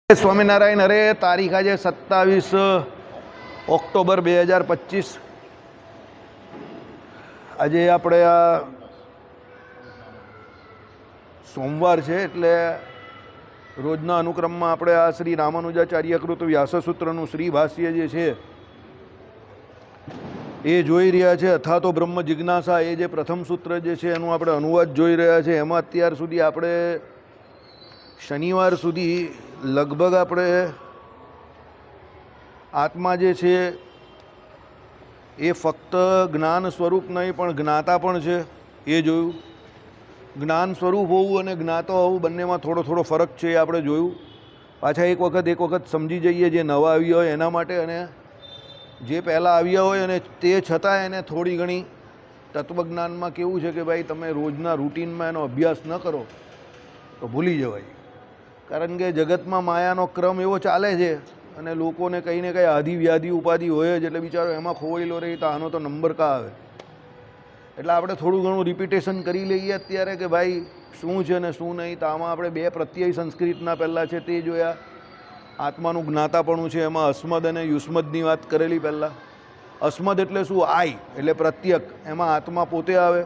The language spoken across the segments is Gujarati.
સ્વામિનારાયણ. અરે તારીખ આજે 27 ઓક્ટોબર 2025. આજે આપણે આ સોમવાર છે, એટલે રોજના અનુક્રમમાં આપણે આ શ્રી રામાનુજાચાર્ય કૃત વ્યાસસૂત્રનું શ્રી ભાષ્ય જે છે એ જોઈ રહ્યા છે. અથવા તો બ્રહ્મ જિજ્ઞાસા એ જે પ્રથમ સૂત્ર જે છે એનું આપણે અનુવાદ જોઈ રહ્યા છે. એમાં અત્યાર સુધી આપણે શનિવાર સુધી લગભગ આપણે આત્મા જે છે એ ફક્ત જ્ઞાન સ્વરૂપ નહીં પણ જ્ઞાતા પણ છે એ જોયું. જ્ઞાન સ્વરૂપ હોવું અને જ્ઞાતા હોવું બંનેમાં થોડો થોડો ફરક છે એ આપણે જોયું. પાછા એક વખત સમજી જઈએ જે નવા આવ્યા હોય એના માટે, અને જે પહેલાં આવ્યા હોય અને તે છતાં એને થોડી ઘણી તત્વજ્ઞાનમાં કેવું છે કે ભાઈ તમે રોજના રૂટીનમાં એનો અભ્યાસ ન કરો તો ભૂલી જવાય. કારણ કે જગતમાં માયાનો ક્રમ એવો ચાલે છે અને લોકોને કંઈ ને કંઈ આધિ વ્યાધિ ઉપાધિ હોય જ, એટલે બિચારો એમાં ખોવાયેલો રહી તો આનો તો નંબર કાં આવે. એટલે આપણે થોડું ઘણું રિપીટેશન કરી લઈએ અત્યારે કે ભાઈ શું છે ને શું નહીં. તો આમાં આપણે બે પ્રત્યય સંસ્કૃતના પહેલાં છે તે જોયા. આત્માનું જ્ઞાતાપણું છે, એમાં અસ્મદ અને યુસ્મદની વાત કરેલી પહેલાં. અસ્મદ એટલે શું? આઈ એટલે પ્રત્યક, એમાં આત્મા પોતે આવે.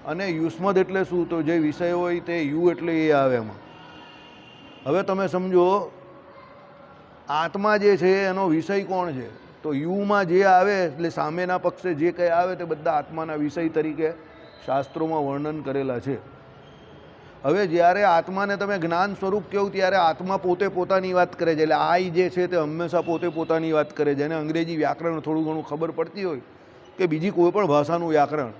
અને યુસ્મદ એટલે શું? તો જે વિષય હોય તે યુ એટલે એ આવે એમાં. હવે તમે સમજો આત્મા જે છે એનો વિષય કોણ છે? તો યુમાં જે આવે એટલે સામેના પક્ષે જે કંઈ આવે તે બધા આત્માના વિષય તરીકે શાસ્ત્રોમાં વર્ણન કરેલા છે. હવે જ્યારે આત્માને તમે જ્ઞાન સ્વરૂપ કહો ત્યારે આત્મા પોતે પોતાની વાત કરે છે. એટલે આઈ જે છે તે હંમેશા પોતે પોતાની વાત કરે છે. અને અંગ્રેજી વ્યાકરણ થોડું ઘણું ખબર પડતી હોય કે બીજી કોઈ પણ ભાષાનું વ્યાકરણ,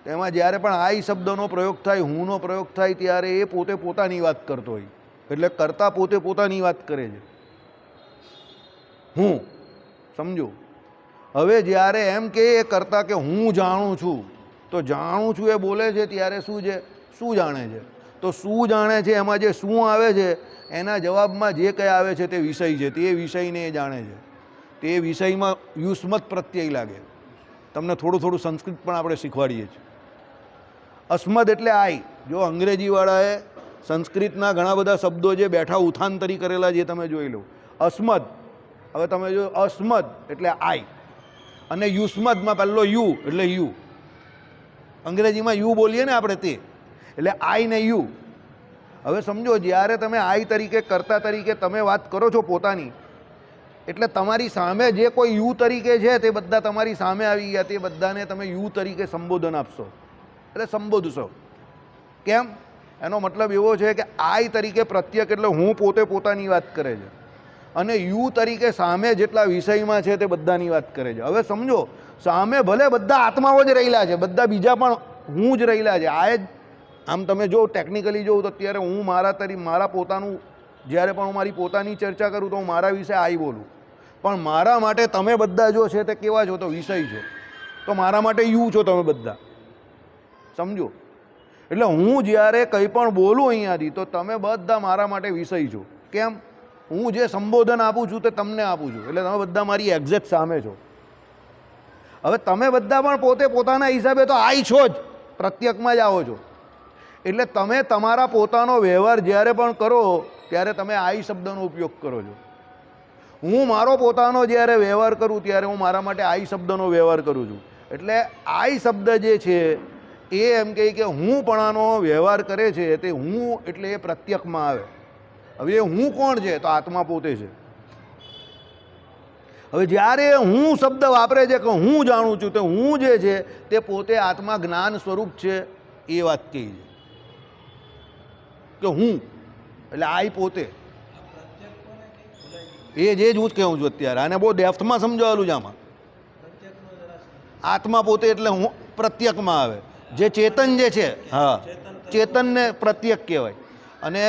તેમાં જ્યારે પણ આઈ શબ્દનો પ્રયોગ થાય, હુંનો પ્રયોગ થાય, ત્યારે એ પોતે પોતાની વાત કરતો હોય. એટલે કરતા પોતે પોતાની વાત કરે છે. હું સમજો. હવે જ્યારે એમ કે એ કરતા કે હું જાણું છું, તો જાણું છું એ બોલે છે ત્યારે શું છે? શું જાણે છે? તો શું જાણે છે એમાં જે શું આવે છે એના જવાબમાં જે કંઈ આવે છે તે વિષય છે. તે વિષયને એ જાણે છે. તે વિષયમાં યુસ્મત પ્રત્યય લાગે. તમને થોડું થોડું સંસ્કૃત પણ આપણે શીખવાડીએ છીએ. અસ્મદ એટલે આઈ. જો અંગ્રેજીવાળાએ સંસ્કૃતના ઘણા બધા શબ્દો જે બેઠા ઉથાંતરી કરેલા જે તમે જોઈ લો. અસ્મદ, હવે તમે જો અસ્મદ એટલે આઈ, અને યુસ્મદમાં પહેલો યુ એટલે યુ. અંગ્રેજીમાં યુ બોલીએ ને આપણે તે, એટલે આઈ ને યુ. હવે સમજો જ્યારે તમે આઈ તરીકે કર્તા તરીકે તમે વાત કરો છો પોતાની, એટલે તમારી સામે જે કોઈ યુ તરીકે છે તે બધા તમારી સામે આવી ગયા. તે બધાને તમે યુ તરીકે સંબોધન આપશો, એટલે સંબોધશો. કેમ? એનો મતલબ એવો છે કે આઈ તરીકે પ્રત્યક એટલે હું પોતે પોતાની વાત કરે છે, અને યુ તરીકે સામે જેટલા વિષયમાં છે તે બધાની વાત કરે છે. હવે સમજો સામે ભલે બધા આત્માઓ જ રહેલા છે, બધા બીજા પણ હું જ રહેલા છે. આ જ આમ તમે જો ટેકનિકલી જોઉં તો અત્યારે હું મારા પોતાનું જ્યારે પણ હું મારી પોતાની ચર્ચા કરું તો હું મારા વિશે આઈ બોલું, પણ મારા માટે તમે બધા જો છે તે કેવા છો? તો વિષય છો. તો મારા માટે યુ છો તમે બધા, સમજો. એટલે હું જ્યારે કંઈ પણ બોલું અહીંયાથી તો તમે બધા મારા માટે વિષય છો. કેમ? હું જે સંબોધન આપું છું તે તમને આપું છું, એટલે તમે બધા મારી એક્ઝેક્ટ સામે છો. હવે તમે બધા પણ પોતે પોતાના હિસાબે તો આઈ છો જ, પ્રત્યક્ષમાં જ આવો છો. એટલે તમે તમારા પોતાનો વ્યવહાર જ્યારે પણ કરો ત્યારે તમે આઈ શબ્દનો ઉપયોગ કરો છો. હું મારો પોતાનો જ્યારે વ્યવહાર કરું ત્યારે હું મારા માટે આઈ શબ્દનો વ્યવહાર કરું છું. એટલે આઈ શબ્દ જે છે એ એમ કહે કે હું પણાનો વ્યવહાર કરે છે, તે હું એટલે એ પ્રત્યક્ષમાં આવે. હવે એ હું કોણ છે? તો આત્મા પોતે છે. હવે જ્યારે હું શબ્દ વાપરે છે કે હું જાણું છું, તો હું જે છે તે પોતે આત્મા જ્ઞાન સ્વરૂપ છે એ વાત કહી છે કે હું એટલે આઈ પોતે. એ જે જ હું જ કહું છું અત્યારે. આને બહુ ડેફ્થમાં સમજાવેલું છે આમાં. આત્મા પોતે એટલે હું પ્રત્યક્ષમાં આવે. જે ચેતન જે છે, હા, ચેતનને પ્રત્યક કહેવાય. અને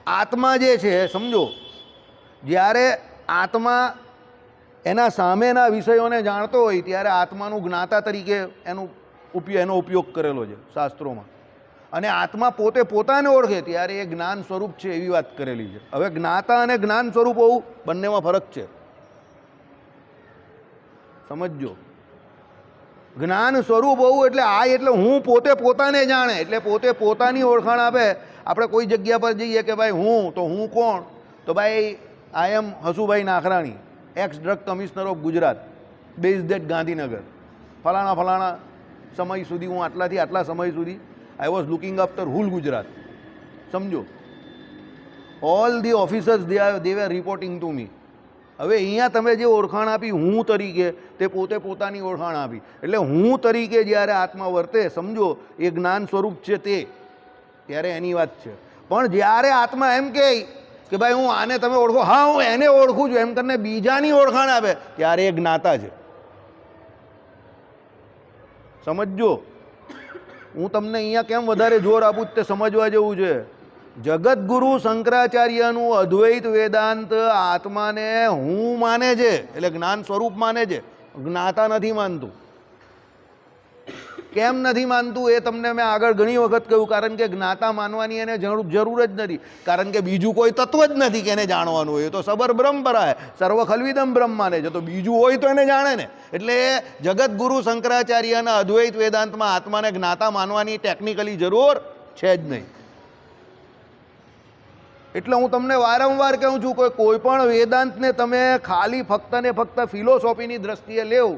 આત્મા જે છે સમજો, જ્યારે આત્મા એના સામેના વિષયોને જાણતો હોય ત્યારે આત્માનું જ્ઞાતા તરીકે એનો ઉપયોગ કરેલો છે શાસ્ત્રોમાં. અને આત્મા પોતે પોતાને ઓળખે ત્યારે એ જ્ઞાન સ્વરૂપ છે એવી વાત કરેલી છે. હવે જ્ઞાતા અને જ્ઞાન સ્વરૂપ હોવું બંનેમાં ફરક છે, સમજજો. જ્ઞાન સ્વરૂપ હોવું એટલે આ એટલે હું પોતે પોતાને જાણે, એટલે પોતે પોતાની ઓળખાણ આપે. આપણે કોઈ જગ્યા પર જઈએ કે ભાઈ હું, તો હું કોણ? તો ભાઈ I am Hasubhai Nakhrani, ex drug commissioner of Gujarat, based at Gandhinagar, ફલાણા ફલાણા સમય સુધી હું આટલાથી આટલા સમય સુધી I was looking after whole Gujarat. સમજો, all the officers they were reporting to me. હવે અહીંયા તમે જે ઓળખાણ આપી હું તરીકે, તે પોતે પોતાની ઓળખાણ આપી. એટલે હું તરીકે જ્યારે આત્મા વર્તે, સમજો એ જ્ઞાન સ્વરૂપ છે તે, ત્યારે એની વાત છે. પણ જ્યારે આત્મા એમ કહે કે ભાઈ હું આને તમે ઓળખો, હા હું એને ઓળખું છું, એમ કરીને બીજાની ઓળખાણ આપે, ત્યારે એ જ્ઞાતા છે. સમજજો, હું તમને અહીંયા કેમ વધારે જોર આપું તે સમજવા જેવું છે. જગતગુરુ શંકરાચાર્યનું અદ્વૈત વેદાંત આત્માને હું માને છે, એટલે જ્ઞાન સ્વરૂપ માને છે, જ્ઞાતા નથી માનતું. કેમ નથી માનતું એ તમને મેં આગળ ઘણી વખત કહ્યું. કારણ કે જ્ઞાતા માનવાની એને જરૂર જ નથી. કારણ કે બીજું કોઈ તત્વ જ નથી કે એને જાણવાનું હોય. એ તો સબર બ્રહ્મપરા હે, સર્વ ખલવિદમ બ્રહ્મ માને છે. તો બીજું હોય તો એને જાણે ને. એટલે જગતગુરુ શંકરાચાર્યના અદ્વૈત વેદાંતમાં આત્માને જ્ઞાતા માનવાની ટેકનિકલી જરૂર છે જ નહીં. એટલે હું તમને વારંવાર કહું છું, કોઈ પણ વેદાંતને તમે ખાલી ફક્ત ને ફક્ત ફિલોસોફીની દ્રષ્ટિએ લેવું,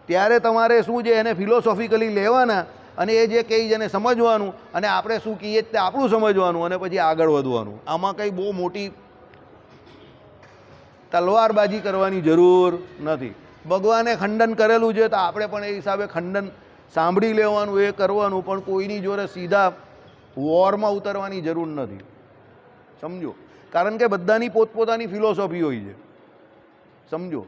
ત્યારે તમારે શું છે એને ફિલોસોફિકલી લેવાના, અને એ જે કહે છે એને સમજવાનું, અને આપણે શું કહીએ તે આપણું સમજવાનું, અને પછી આગળ વધવાનું. આમાં કંઈ બહુ મોટી તલવારબાજી કરવાની જરૂર નથી. ભગવાને ખંડન કરેલું છે તો આપણે પણ એ હિસાબે ખંડન સાંભળી લેવાનું, એ કરવાનું. પણ કોઈની જોડે સીધા વોરમાં ઉતરવાની જરૂર નથી. સમજો, કારણ કે બધાની પોતપોતાની ફિલોસોફી હોય છે. સમજો,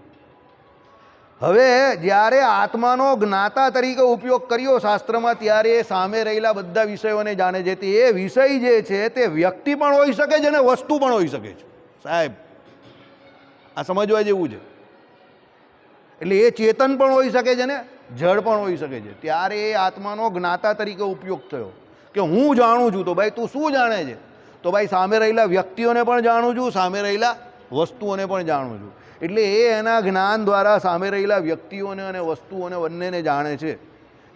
હવે જ્યારે આત્માનો જ્ઞાતા તરીકે ઉપયોગ કર્યો શાસ્ત્રમાં, ત્યારે એ સામે રહેલા બધા વિષયોને જાણે છે. તે એ વિષય જે છે તે વ્યક્તિ પણ હોઈ શકે છે અને વસ્તુ પણ હોઈ શકે છે. સાહેબ, આ સમજવા જેવું છે. એટલે એ ચેતન પણ હોઈ શકે છે ને જળ પણ હોઈ શકે છે. ત્યારે એ આત્માનો જ્ઞાતા તરીકે ઉપયોગ થયો કે હું જાણું છું. તો ભાઈ તું શું જાણે છે? તો ભાઈ સામે રહેલા વ્યક્તિઓને પણ જાણું છું, સામે રહેલા વસ્તુઓને પણ જાણું છું. એટલે એ એના જ્ઞાન દ્વારા સામે રહેલા વ્યક્તિઓને અને વસ્તુઓને બંનેને જાણે છે.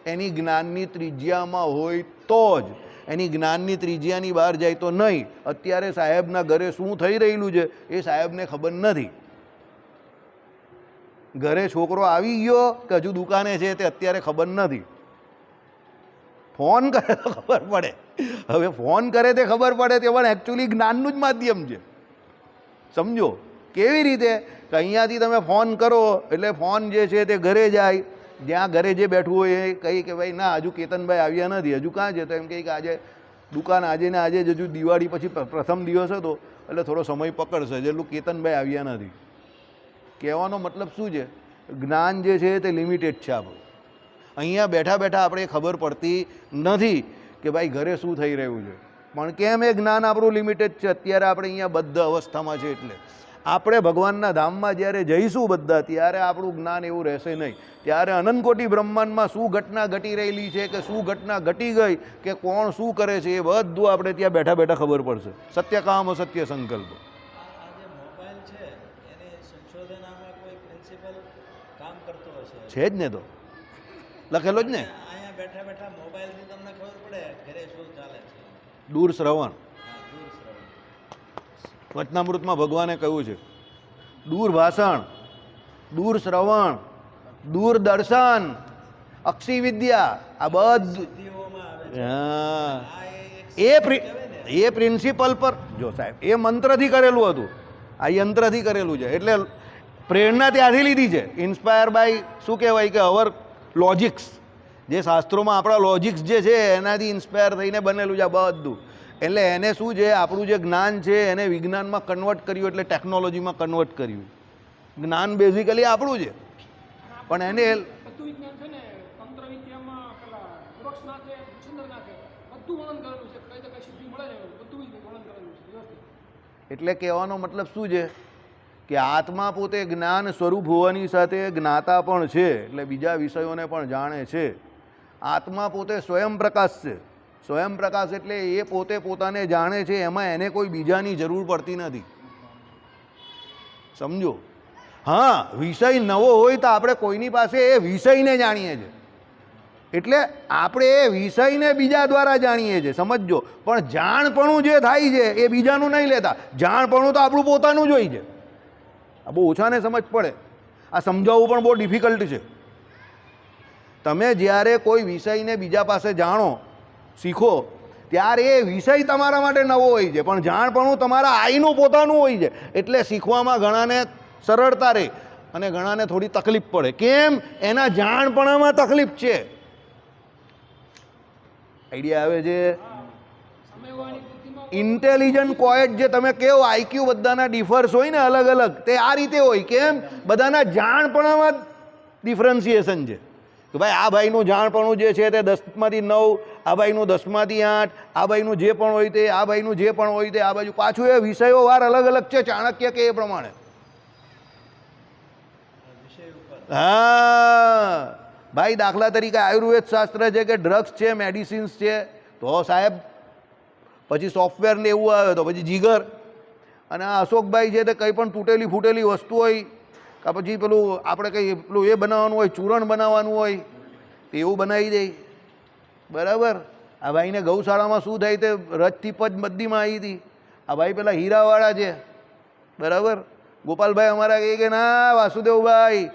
એની જ્ઞાનની ત્રિજ્યામાં હોય તો જ. એની જ્ઞાનની ત્રિજ્યાની બહાર જાય તો નહીં. અત્યારે સાહેબના ઘરે શું થઈ રહેલું છે એ સાહેબને ખબર નથી. ઘરે છોકરો આવી ગયો કે હજુ દુકાને છે તે અત્યારે ખબર નથી. ફોન કરે તો ખબર પડે. હવે ફોન કરે તે ખબર પડે, તે પણ એકચ્યુઅલી જ્ઞાનનું જ માધ્યમ છે. સમજો, કેવી રીતે કે અહીંયાથી તમે ફોન કરો એટલે ફોન જે છે તે ઘરે જાય. જ્યાં ઘરે જે બેઠું હોય એ કહી કે ભાઈ ના હજુ કેતનભાઈ આવ્યા નથી, હજુ કાં છે? તો એમ કહે કે આજે દુકાન આજે ને આજે જ હજુ દિવાળી પછી પ્રથમ દિવસ હતો એટલે થોડો સમય પકડશે, જેટલું કેતનભાઈ આવ્યા નથી. કહેવાનો મતલબ શું છે? જ્ઞાન જે છે તે લિમિટેડ છે. આપણું અહીંયા બેઠા બેઠા આપણે ખબર પડતી નથી કે ભાઈ ઘરે શું થઈ રહ્યું છે. પણ કેમ એ જ્ઞાન આપણું લિમિટેડ છે? અત્યારે આપણે અહીંયા બદ્ધ અવસ્થામાં છે. એટલે આપણે ભગવાનના ધામમાં જ્યારે જઈશું બધા, ત્યારે આપણું જ્ઞાન એવું રહેશે નહીં. ત્યારે અનંતકોટી બ્રહ્માંડમાં શું ઘટના ઘટી રહેલી છે કે શું ઘટના ઘટી ગઈ કે કોણ શું કરે છે એ બધું આપણે ત્યાં બેઠા બેઠા ખબર પડશે. સત્ય કામ સત્ય સંકલ્પ. છે જ ને, તો લખેલો જ ને. દૂર શ્રવણ. વચનામૃતમાં ભગવાને કહ્યું છે દૂર ભાષણ, દૂર શ્રવણ, દૂર દર્શન, અક્ષી વિદ્યા, આ બધું એ પ્રિન્સિપલ પર જો સાહેબ એ મંત્રથી કરેલું હતું, આ યંત્રથી કરેલું છે. એટલે પ્રેરણા ત્યાંથી લીધી છે. ઇન્સ્પાયર બાય શું કહેવાય કે અવર લોજિક્સ, જે શાસ્ત્રોમાં આપણા લોજિક્સ જે છે એનાથી ઇન્સ્પાયર થઈને બનેલું છે આ બધું. એટલે એને શું છે, આપણું જે જ્ઞાન છે એને વિજ્ઞાનમાં કન્વર્ટ કર્યું, એટલે ટેકનોલોજીમાં કન્વર્ટ કર્યું. જ્ઞાન બેઝિકલી આપણું છે, પણ એને એટલે કહેવાનો મતલબ શું છે કે આત્મા પોતે જ્ઞાન સ્વરૂપ હોવાની સાથે જ્ઞાતા પણ છે. એટલે બીજા વિષયોને પણ જાણે છે. આત્મા પોતે સ્વયં પ્રકાશ છે. સ્વયં પ્રકાશ એટલે એ પોતે પોતાને જાણે છે. એમાં એને કોઈ બીજાની જરૂર પડતી નથી. સમજો. હા, વિષય નવો હોય તો આપણે કોઈની પાસે એ વિષયને જાણીએ છીએ. એટલે આપણે એ વિષયને બીજા દ્વારા જાણીએ છીએ, સમજજો. પણ જાણપણું જે થાય છે એ બીજાનું નહીં લેતા. જાણપણું તો આપણું પોતાનું જ હોય છે. આ બહુ ઓછાને સમજ પડે. આ સમજાવવું પણ બહુ ડિફિકલ્ટ છે. તમે જ્યારે કોઈ વિષયને બીજા પાસે જાણો, શીખો, ત્યારે એ વિષય તમારા માટે નવો હોય છે, પણ જાણપણું તમારા આઈનું પોતાનું હોય છે. એટલે શીખવામાં ઘણાને સરળતા રહે અને ઘણાને થોડી તકલીફ પડે. કેમ? એના જાણપણામાં તકલીફ છે. આઈડિયા આવે છે? ઇન્ટેલિજન્ટ કોએટ જે તમે કહો, આઈક્યુ બધાના ડિફર્સ હોય ને, અલગ અલગ, તે આ રીતે હોય. કેમ? બધાના જાણપણામાં ડિફરન્સિએશન છે કે ભાઈ આ ભાઈનું જાણપણું જે છે તે 10માંથી 9, આ ભાઈનું 10માંથી 8, આ ભાઈનું જે પણ હોય તે, આ ભાઈનું જે પણ હોય તે, આ બાજુ પાછું એ વિષયો વાર અલગ અલગ છે. ચાણક્ય કે એ પ્રમાણે. હા ભાઈ, દાખલા તરીકે આયુર્વેદ શાસ્ત્ર છે કે ડ્રગ્સ છે, મેડિસિન્સ છે, તો સાહેબ પછી સોફ્ટવેર ને એવું આવે તો પછી જીગર. અને આ અશોકભાઈ છે તે કંઈ પણ તૂટેલી ફૂટેલી વસ્તુ હોય કે પછી પેલું આપણે કંઈ પેલું એ બનાવવાનું હોય, ચૂરણ બનાવવાનું હોય, તો એવું બનાવી દે. બરાબર. આ ભાઈને ગૌશાળામાં શું થાય તે રજથી પજ બધીમાં આવી હતી. આ ભાઈ પેલા હીરાવાળા છે. બરાબર. ગોપાલભાઈ અમારા કહે કે ના વાસુદેવભાઈ,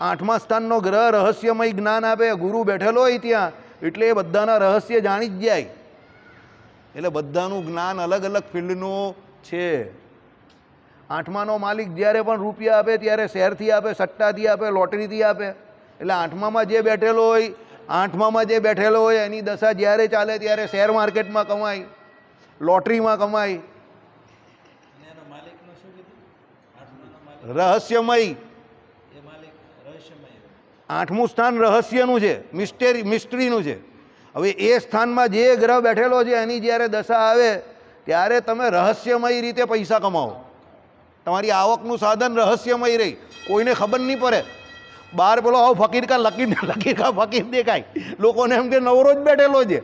8મા સ્થાનનો ગ્રહ રહસ્યમય જ્ઞાન આપે. ગુરુ બેઠેલો હોય ત્યાં, એટલે એ બધાના રહસ્ય જાણી જ જાય. એટલે બધાનું જ્ઞાન અલગ અલગ ફિલ્ડનું છે. 8માનો માલિક જ્યારે પણ રૂપિયા આપે ત્યારે શેરથી આપે, સટ્ટાથી આપે, લોટરીથી આપે. એટલે 8મામાં જે બેઠેલો હોય, 8મામાં જે બેઠેલો હોય એની દશા જ્યારે ચાલે ત્યારે શેર માર્કેટમાં કમાય, લોટરીમાં કમાય. રહસ્યમય. 8મું સ્થાન રહસ્યનું છે, મિસ્ટ્રીનું છે. હવે એ સ્થાનમાં જે ગ્રહ બેઠેલો છે એની જ્યારે દશા આવે ત્યારે તમે રહસ્યમય રીતે પૈસા કમાવો. તમારી આવકનું સાધન રહસ્યમય રહી, કોઈને ખબર નહીં પડે. બહાર પેલો આવો ફકીર કા ફકીર દેખાય, લોકોને એમ કે નવરો જ બેઠેલો છે.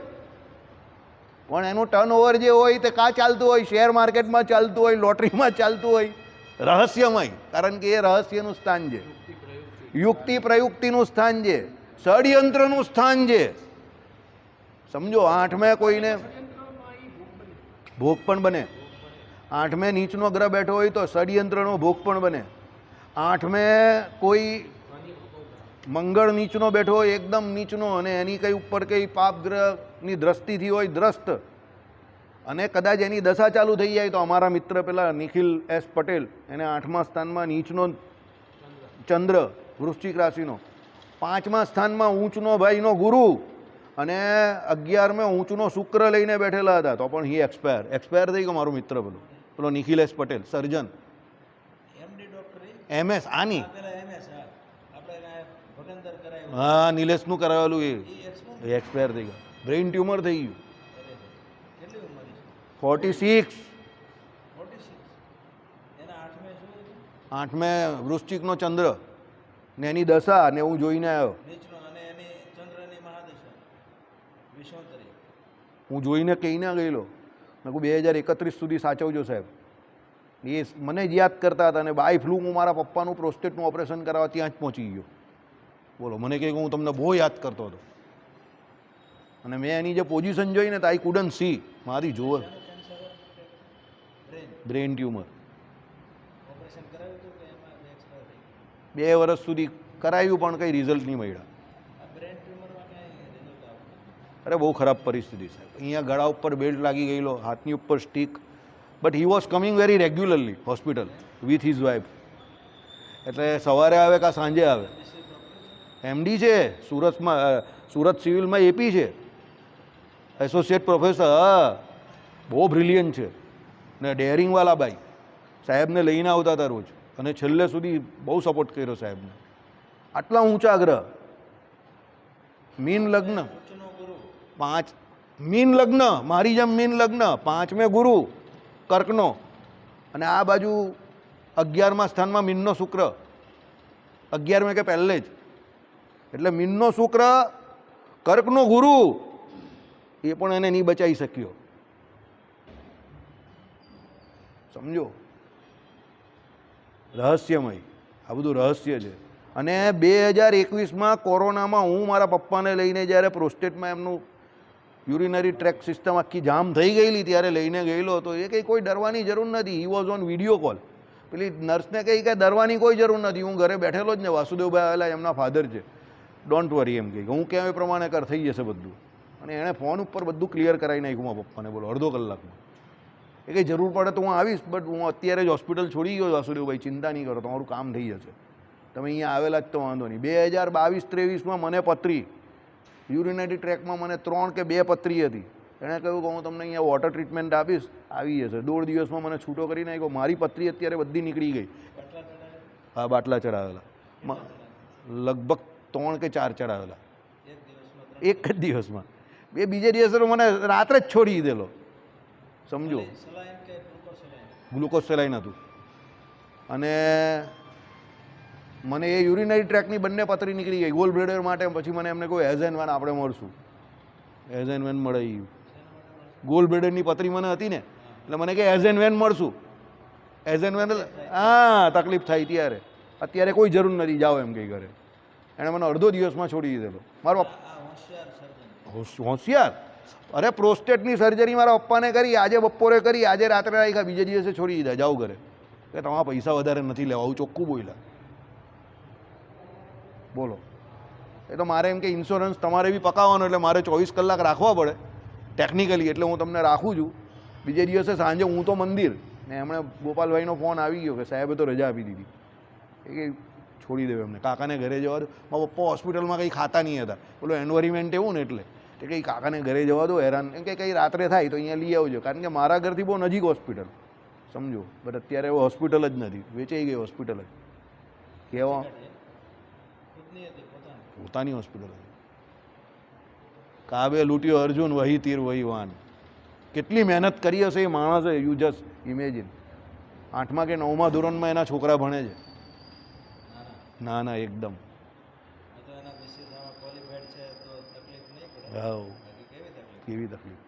પણ એનું ટર્નઓવર જે હોય તે કાં ચાલતું હોય, શેર માર્કેટમાં ચાલતું હોય, લોટરીમાં ચાલતું હોય. રહસ્યમય, કારણ કે એ રહસ્યનું સ્થાન છે, યુક્તિ પ્રયુક્તિનું સ્થાન છે, ષડયંત્રનું સ્થાન છે. સમજો. 8મેં કોઈને ભોગ પણ બને. 8મેં નીચનો ગ્રહ બેઠો હોય તો ષડયંત્રનો ભોગ પણ બને. 8મેં કોઈ મંગળ નીચનો બેઠો હોય, એકદમ નીચનો, અને એની કંઈ ઉપર કંઈ પાપ ગ્રહની દ્રષ્ટિથી હોય દ્રષ્ટ, અને કદાચ એની દશા ચાલુ થઈ જાય તો અમારા મિત્ર પેલા નિખિલ એસ પટેલ, એને 8મા સ્થાનમાં નીચનો ચંદ્ર વૃશ્ચિક રાશિનો, 5મા સ્થાનમાં ઊંચનો ભાઈનો ગુરુ, અને 11મેં ઊંચનો શુક્ર લઈને બેઠેલા હતા. તો પણ એક્સપાયર થઈ ગયો મારો મિત્ર પેલો નિખિલેશ પટેલ, સર્જન, MS. આની હા, નિલેશનું કરાવેલું એ એક્સપાયર થઈ ગયો. બ્રેઇન ટ્યુમર થઈ ગયું. 46. 8મેં વૃશ્ચિકનો ચંદ્ર ને એની દશા ને હું જોઈને આવ્યો. હું જોઈને કહીને ગયેલો. મેં કહું 2031 સુધી સાચવજો સાહેબ. એ મને જ યાદ કરતા હતા, અને બાય ફ્લુ હું મારા પપ્પાનું પ્રોસ્ટેટનું ઓપરેશન કરાવવા ત્યાં જ પહોંચી ગયો. બોલો. મને કહે કે હું તમને બહુ યાદ કરતો હતો, અને મેં એની જે પોઝિશન જોઈને તો આઈ કુડન્ટ સી. મારી જોવે બ્રેઇન ટ્યુમર. 2 વર્ષ સુધી કરાવ્યું પણ કંઈ રિઝલ્ટ નહીં મળ્યા. અરે બહુ ખરાબ પરિસ્થિતિ સાહેબ. અહીંયા ગળા ઉપર બેલ્ટ લાગી ગયેલો, હાથની ઉપર stick. But he was coming very regularly hospital with his wife. એટલે સવારે આવે કાં સાંજે આવે. MD છે સુરતમાં, સુરત સિવિલમાં AP છે, એસોસિએટ પ્રોફેસર. હા, બહુ બ્રિલિયન્ટ છે ને ડેરિંગવાલા ભાઈ. સાહેબને લઈને આવતા હતા રોજ, અને છેલ્લે સુધી બહુ સપોર્ટ કર્યો સાહેબને. આટલા ઊંચા ગ્રહ. મીન લગ્ન, 5 મીન લગ્ન, મારી જેમ મીન લગ્ન, 5મેં ગુરુ કર્કનો, અને આ બાજુ 11મા સ્થાનમાં મીનનો શુક્ર. 11મેં કે પહેલે જ. એટલે મીનનો શુક્ર, કર્કનો ગુરુ, એ પણ એને નહીં બચાવી શક્યો. સમજો. રહસ્યમય. આ બધું રહસ્ય છે. અને 2021માં કોરોનામાં હું મારા પપ્પાને લઈને જ્યારે પ્રોસ્ટેટમાં એમનું યુરિનરી ટ્રેક સિસ્ટમ આખી જામ થઈ ગયેલી ત્યારે લઈને ગયેલો હતો. એ કંઈ કોઈ ડરવાની જરૂર નથી. He was on video call. પેલી નર્સને કહી કે ડરવાની કોઈ જરૂર નથી, હું ઘરે બેઠેલો જ ને, વાસુદેવભાઈ આવેલા એમના ફાધર છે, ડોન્ટ વરી એમ કહી, હું કેમ એ પ્રમાણે કર, થઈ જશે બધું. અને એણે ફોન ઉપર બધું ક્લિયર કરાવી નાખ્યું મારા પપ્પાને, બોલો અડધો કલાકમાં. એ કંઈ જરૂર પડે તો હું આવીશ, બટ હું અત્યારે જ હોસ્પિટલ છોડી ગયો વાસુદેવભાઈ, ચિંતા નહીં કરો, તમારું કામ થઈ જશે, તમે અહીંયા આવેલા જ તો વાંધો નહીં. 2022-23માં મને પથરી, યુરિનરી ટ્રેકમાં મને 3 કે 2 પથરી હતી. એણે કહ્યું કે હું તમને અહીંયા વોટર ટ્રીટમેન્ટ આપીશ, આવી જશે. 1.5 દિવસમાં મને છૂટો કરી નાખ્યો. મારી પથરી અત્યારે બધી નીકળી ગઈ. હા, બાટલા ચડાવેલા, લગભગ 3 કે 4 ચડાવેલા એક જ દિવસમાં. બીજે દિવસે તો મને રાત્રે જ છોડી દીધેલો, સમજો. ગ્લુકોઝ સેલાઈન હતું. અને મને એ યુરિનરી ટ્રેકની બંને પથરી નીકળી ગઈ. ગોલ્ડ બ્લેડર માટે પછી મને એમને કહ્યું એઝેનવેન આપણે મળશું. એઝેનવેન મળી ગયું. ગોલ્ડ બ્લેડરની પથરી મને હતી ને, એટલે મને કે એઝેનવેન મળશું. એઝેનવેન, હા, તકલીફ થાય ત્યારે. અત્યારે કોઈ જરૂર નથી, જાઓ એમ કંઈ કરે. એણે મને અડધો દિવસમાં છોડી દીધેલો. મારો હોશિયાર. અરે પ્રોસ્ટેટની સર્જરી મારા પપ્પાને કરી, આજે બપોરે કરી, આજે રાત્રે રાખ્યા, બીજે દિવસે છોડી દીધા, જાઓ ઘરે. કે તમારા પૈસા વધારે નથી લેવા, આવું ચોખ્ખું બોલ્યા. બોલો. એ તો મારે એમ કે ઇન્સ્યોરન્સ તમારે બી પકાવવાનો, એટલે મારે 24 કલાક રાખવા પડે ટેકનિકલી, એટલે હું તમને રાખું છું. બીજે દિવસે સાંજે હું તો મંદિર, ને એમણે ગોપાલભાઈનો ફોન આવી ગયો કે સાહેબે તો રજા આપી દીધી. એ કે છોડી દેવું એમને, કાકાને ઘરે જવા દો. મારા પપ્પા હોસ્પિટલમાં કંઈ ખાતા નહીં હતા, બોલો એન્વાયરમેન્ટ એવું ને, એટલે કે કંઈ કાકાને ઘરે જવા દો, હેરાન. એમ કે કંઈ રાત્રે થાય તો અહીંયા લઈ આવજો, કારણ કે મારા ઘરથી બહુ નજીક હોસ્પિટલ, સમજો. બટ અત્યારે હવે હોસ્પિટલ જ નથી, વેચાઈ ગઈ હોસ્પિટલ જ. કેવા પોતાની હોસ્પિટલ હતી. કાબે લૂંટ્યો અર્જુન, વહી તીર વહી વાન. કેટલી મહેનત કરી હશે એ માણસે, યુ જસ્ટ ઇમેજિન. 8મા કે 9મા ધોરણમાં એના છોકરા ભણે છે. ના ના, એકદમ. કેવી તકલીફ.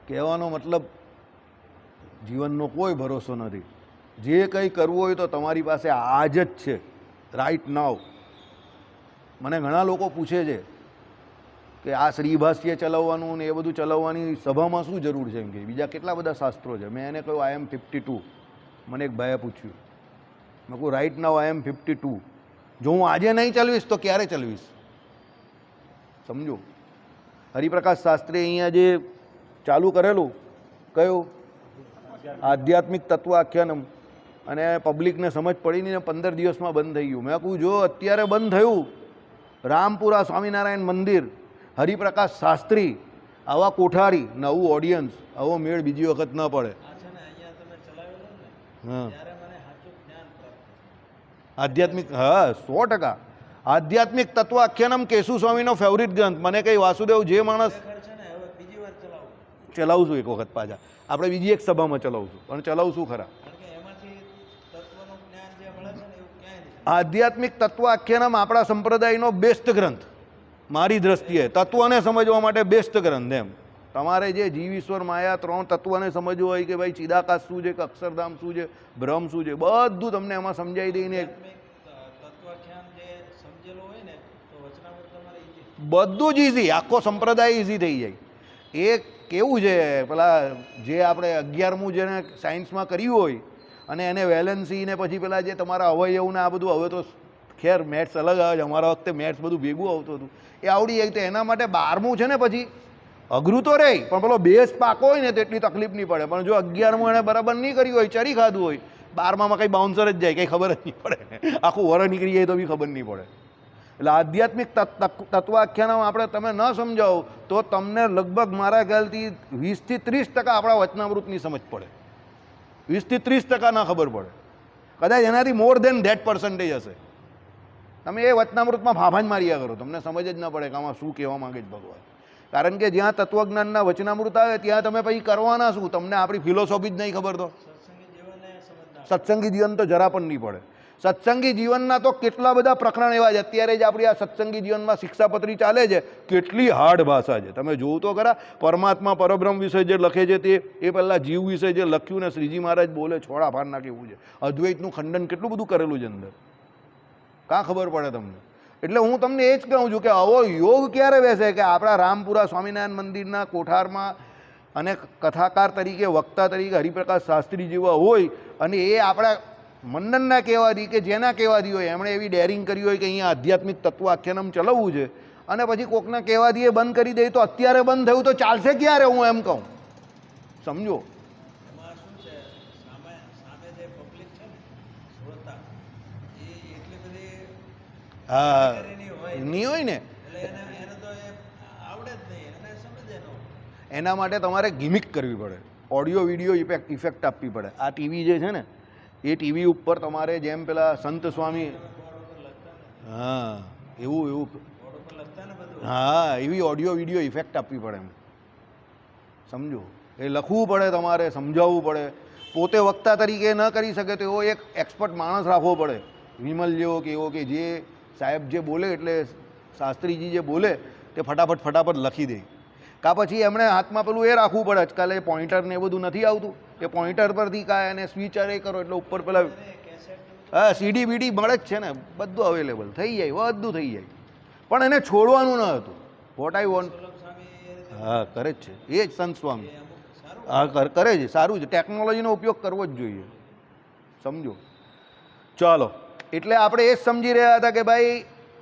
કહેવાનો મતલબ જીવનનો કોઈ ભરોસો નથી. જે કંઈ કરવું હોય તો તમારી પાસે આજ જ છે, રાઈટ નાવ. મને ઘણા લોકો પૂછે છે કે આ શ્રીભાષ્ય ચલાવવાનું ને એ બધું ચલાવવાની સભામાં શું જરૂર છે, એમ કે બીજા કેટલા બધા શાસ્ત્રો છે. મેં એને કહ્યું આઈ એમ 52. મને એક ભાઈએ પૂછ્યું, મેં કહું રાઈટ નાવ આઈ એમ 52. જો હું આજે નહીં ચલાવીશ તો ક્યારે ચલાવીશ, સમજો. હરિપ્રકાશ શાસ્ત્રીએ અહીંયા જે ચાલુ કરેલું, કયું આધ્યાત્મિક તત્વ આખ્યાનમ, અને પબ્લિકને સમજ પડી નહીં ને 15 દિવસમાં બંધ થઈ ગયું. મેં કહું જો અત્યારે બંધ થયું, રામપુરા સ્વામિનારાયણ મંદિર, હરિપ્રકાશ શાસ્ત્રી, આવા કોઠારી, નવું ઓડિયન્સ, આવો મેળ બીજી વખત ન પડે. હા, આધ્યાત્મિક, હા 100%. આધ્યાત્મિક તત્વ આખ્યાનમ કેશુ સ્વામીનો ફેવરિટ ગ્રંથ. મને કંઈ વાસુદેવ જે માણસ ચલાવશું એક વખત પાછા, આપણે બીજી એક સભામાં ચલાવશું, પણ ચલાવશું ખરા. આધ્યાત્મિક તત્વ આખ્યાનમ આપણા સંપ્રદાયનો બેસ્ટ ગ્રંથ મારી દ્રષ્ટિએ. તત્વને સમજવા માટે બેસ્ટ ગ્રંથ એમ. તમારે જે જીવ ઈશ્વર માયા 3 તત્વને સમજવું હોય કે ભાઈ ચિદાકાશ શું છે, કે અક્ષરધામ શું છે, બ્રહ્મ શું છે, બધું તમને એમાં સમજાવી દઈને બધું જ ઇઝી, આખો સંપ્રદાય ઇઝી થઈ જાય. એ કેવું છે, પેલા જે આપણે 11મું જેને સાયન્સમાં કર્યું હોય અને એને વેલેન્સી ને પછી પેલા જે તમારા અવયવ ને આ બધું, હવે તો ખેર મેથ્સ અલગ આવે છે, અમારા વખતે મેથ્સ બધું ભેગું આવતું હતું, એ આવડી જાય. તો એના માટે 12મું છે ને પછી અઘરું તો રહે, પણ પેલો બેઝ પાકો હોય ને તો એટલી તકલીફ નહીં પડે. પણ જો 11મું એને બરાબર નહીં કર્યું હોય, ચરી ખાધું હોય, 12મામાં કંઈ બાઉન્સર જ જાય, કંઈ ખબર જ નહીં પડે, આખું વર નીકળી જાય તો બી ખબર નહીં પડે. એટલે આધ્યાત્મિક તત્વાખ્યાનમાં આપણે તમે ન સમજાવો તો તમને લગભગ મારા ખ્યાલથી 20 થી 30% આપણા વચનામૃતની સમજ પડે, 20 થી 30% ના ખબર પડે, કદાચ એનાથી મોર દેન ધેટ પર્સન્ટેજ હશે. તમે એ વચનામૃતમાં ફાફાં જ માર્યા કરો, તમને સમજ જ ન પડે કે આમાં શું કહેવા માંગે છે ભગવાન. કારણ કે જ્યાં તત્વજ્ઞાનના વચનામૃત આવે ત્યાં તમે પછી કરવાના શું, તમને આપણી ફિલોસોફી જ નહીં ખબર તો સત્સંગી જીવન તો જરા પણ નહીં પડે. સત્સંગી જીવનના તો કેટલા બધા પ્રકરણ એવા છે. અત્યારે જ આપણી આ સત્સંગી જીવનમાં શિક્ષાપત્રી ચાલે છે, કેટલી હાર્ડ ભાષા છે. તમે જોવું તો ખરા, પરમાત્મા પરબ્રહ્મ વિશે જે લખે છે તે એ પહેલાં જીવ વિશે જે લખ્યું ને શ્રીજી મહારાજ બોલે છોડા પાર નાખે એવું છે. અદ્વૈતનું ખંડન કેટલું બધું કરેલું છે અંદર. કાં ખબર પડે તમને? એટલે હું તમને એ જ કહું છું કે આવો યોગ ક્યારે બેસે કે આપણા રામપુરા સ્વામિનારાયણ મંદિરના કોઠારમાં અને કથાકાર તરીકે વક્તા તરીકે હરિપ્રકાશ શાસ્ત્રી જેવા હોય અને એ આપણા મંડનના કહેવાથી કે જેના કહેવાથી હોય એમણે એવી ડેરિંગ કરી હોય કે અહીંયા આધ્યાત્મિક તત્વ આખ્યાનમ ચલાવવું છે અને પછી કોકના કહેવાથી એ બંધ કરી દે તો અત્યારે બંધ થયું તો ચાલશે ક્યારે? હું એમ કહું, સમજો. હા, નહીં હોય ને, એના માટે તમારે ગિમિક કરવી પડે, ઓડિયો વિડીયો ઇફેક્ટ આપવી પડે. આ ટીવી જે છે ને એ ટીવી ઉપર તમારે જેમ પેલા સંત સ્વામી, હા એવું, હા એવી ઓડિયો વિડીયો ઇફેક્ટ આપવી પડે, એમ સમજો. એ લખવું પડે, તમારે સમજાવવું પડે. પોતે વક્તા તરીકે ન કરી શકે તો એવો એક એક્સપર્ટ માણસ રાખવો પડે, વિમલ જેવો કે એવો કે જે સાહેબ જે બોલે એટલે શાસ્ત્રીજી જે બોલે તે ફટાફટ લખી દે. કાં પછી એમણે હાથમાં પેલું એ રાખવું પડે, આજકાલ એ પોઈન્ટર ને એ બધું નથી આવતું, એ પોઈન્ટર પરથી કાંઈ એને સ્વિચ એ કરો એટલે ઉપર પેલા હા સીડી બીડી મળે જ છે ને, બધું અવેલેબલ થઈ જાય, બધું થઈ જાય. પણ એને છોડવાનું ન હતું. વોટ આઈ વોન્ટ, હા કરે જ છે એ જ સંત સ્વામી, હા કરે છે, સારું છે. ટેકનોલોજીનો ઉપયોગ કરવો જ જોઈએ, સમજો. ચાલો, એટલે આપણે એ જ સમજી રહ્યા હતા કે ભાઈ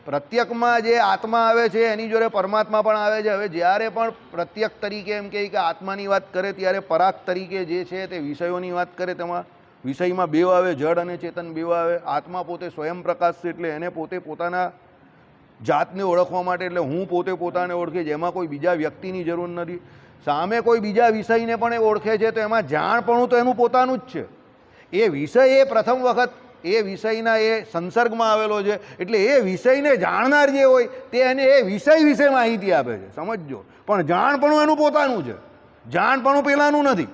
પ્રત્યક્ષમાં જે આત્મા આવે છે એની જોડે પરમાત્મા પણ આવે છે. હવે જ્યારે પણ પ્રત્યક્ષ તરીકે એમ કહે કે આત્માની વાત કરે ત્યારે પરાગ તરીકે જે છે તે વિષયોની વાત કરે, તેમાં વિષયમાં બે આવે, જડ અને ચેતન બે આવે. આત્મા પોતે સ્વયં પ્રકાશ છે એટલે એને પોતે પોતાના જાતને ઓળખવા માટે, એટલે હું પોતે પોતાને ઓળખે, જેમાં કોઈ બીજા વ્યક્તિની જરૂર નથી. સામે કોઈ બીજા વિષયને પણ એ ઓળખે છે તો એમાં જાણપણું તો એનું પોતાનું જ છે. એ વિષય એ પ્રથમ વખત એ વિષયના એ સંસર્ગમાં આવેલો છે એટલે એ વિષયને જાણનાર જે હોય તે એને એ વિષય વિશે માહિતી આપે છે, સમજજો. પણ જાણપણું એનું પોતાનું છે, જાણપણું પેલાનું નથી.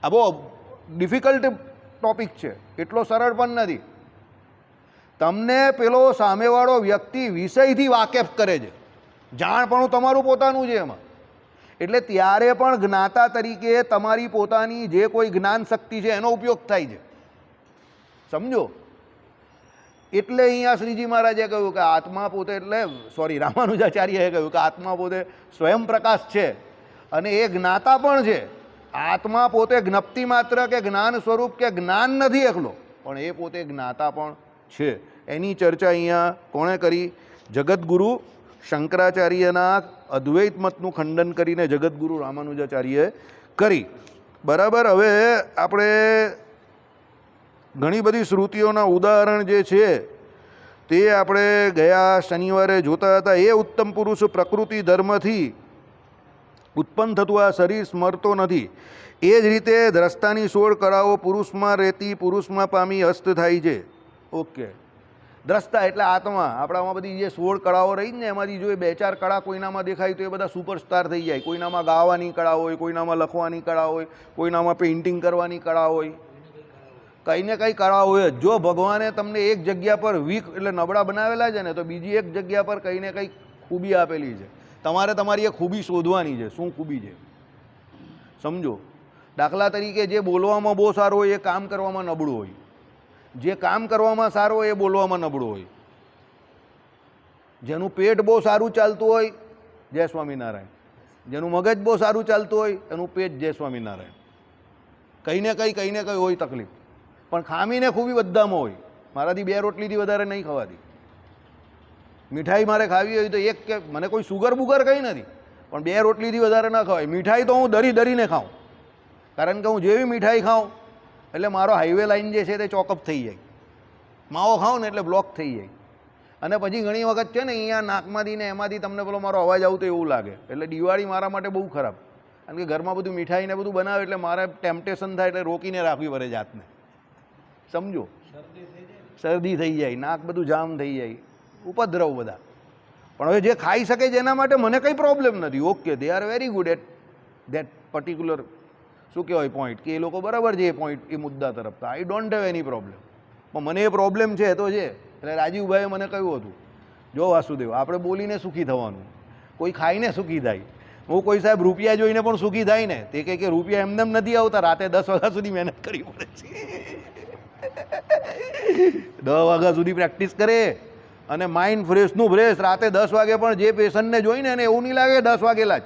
આ બહુ ડિફિકલ્ટ ટોપિક છે, એટલો સરળ પણ નથી. તમને પેલો સામેવાળો વ્યક્તિ વિષયથી વાકેફ કરે છે, જાણપણું તમારું પોતાનું છે એમાં. એટલે ત્યારે પણ જ્ઞાતા તરીકે તમારી પોતાની જે કોઈ જ્ઞાન શક્તિ છે એનો ઉપયોગ થાય છે, સમજો. એટલે અહીંયા શ્રીજી મહારાજે કહ્યું કે આત્મા પોતે એટલે રામાનુજાચાર્યએ કહ્યું કે આત્મા પોતે સ્વયં પ્રકાશ છે અને એ જ્ઞાતા પણ છે. આત્મા પોતે જ્ઞપ્તિ માત્ર કે જ્ઞાન સ્વરૂપ કે જ્ઞાન નથી એકલો, પણ એ પોતે જ્ઞાતા પણ છે. એની ચર્ચા અહીંયા કોણે કરી? જગતગુરુ શંકરાચાર્યના અદ્વૈત મતનું ખંડન કરીને જગતગુરુ રામાનુજાચાર્યએ કરી. બરાબર. હવે આપણે ઘણી બધી શ્રુતિઓના ઉદાહરણ જે છે તે આપણે ગયા શનિવારે જોતા હતા. એ ઉત્તમ પુરુષ પ્રકૃતિ ધર્મથી ઉત્પન્ન થતું આ શરીર સ્મરતો નથી. એ જ રીતે દ્રષ્ટાની 16 કળાઓ પુરુષમાં રહેતી પુરુષમાં પામી અસ્ત થાય છે. ઓકે, દ્રષ્ટા એટલે આત્મા. આપણામાં બધી જે 16 કળાઓ રહી ને એમાંથી જો 2-4 કળા કોઈનામાં દેખાય તો એ બધા સુપરસ્ટાર થઈ જાય. કોઈનામાં ગાવાની કળા હોય, કોઈનામાં લખવાની કળા હોય, કોઈનામાં પેઇન્ટિંગ કરવાની કળા હોય, કંઈ ને કંઈ કળા હોય. જો ભગવાને તમને એક જગ્યા પર વીક એટલે નબળા બનાવેલા છે ને તો બીજી એક જગ્યા પર કંઈ ને કંઈ ખૂબી આપેલી છે. તમારે તમારી એ ખૂબી શોધવાની છે, શું ખૂબી છે, સમજો. દાખલા તરીકે જે બોલવામાં બહુ સારું હોય એ કામ કરવામાં નબળું હોય, જે કામ કરવામાં સારું હોય એ બોલવામાં નબળું હોય, જેનું પેટ બહુ સારું ચાલતું હોય જય સ્વામિનારાયણ, જેનું મગજ બહુ સારું ચાલતું હોય એનું પેટ જય સ્વામિનારાયણ. કંઈ ને કંઈ હોય તકલીફ, પણ ખામીને ખૂબી બધામાં હોય. મારાથી 2 રોટલીથી વધારે નહીં ખવાતી. મીઠાઈ મારે ખાવી હોય તો એક કે મને કોઈ સુગર બુગર કંઈ નથી, પણ 2 રોટલીથી વધારે ન ખવાય. મીઠાઈ તો હું દરીને ખાઉં, કારણ કે હું જેવી મીઠાઈ ખાઉં એટલે મારો હાઈવે લાઈન જે છે તે ચોકઅપ થઈ જાય. માવો ખાઉં ને એટલે બ્લોક થઈ જાય. અને પછી ઘણી વખત છે ને અહીંયા નાકમાંથી ને એમાંથી તમને પેલો મારો અવાજ આવતો એવું લાગે. એટલે દિવાળી મારા માટે બહુ ખરાબ, કારણ કે ઘરમાં બધું મીઠાઈ ને બધું બનાવે એટલે મારે ટેમ્પટેશન થાય એટલે રોકીને રાખવી પડે જાતને, સમજો. શરદી થઈ જાય, નાક બધું જામ થઈ જાય, ઉપદ્રવ બધા. પણ હવે જે ખાઈ શકે છે એના માટે મને કંઈ પ્રોબ્લેમ નથી. Okay, they are very good at that particular શું કહેવાય પોઈન્ટ, કે એ લોકો બરાબર છે એ પોઈન્ટ એ મુદ્દા તરફ. તો I don't have any problem. પણ મને એ પ્રોબ્લેમ છે તો છે. એટલે રાજીવભાઈએ મને કહ્યું હતું, જો વાસુદેવ, આપણે બોલીને સુખી થવાનું, કોઈ ખાઈને સુખી થાય. હું કોઈ સાહેબ રૂપિયા જોઈને પણ સુખી થાય ને, તે કહે કે રૂપિયા એમને નથી આવતા, રાતે 10 વાગ્યા સુધી મહેનત કરવી પડે છે. 10 વાગ્યા સુધી પ્રેક્ટિસ કરે અને માઇન્ડ ફ્રેશનું ફ્રેશ. રાતે 10 વાગે પણ જે પેશન્ટને જોઈને એને એવું નહીં લાગે 10 વાગેલા જ.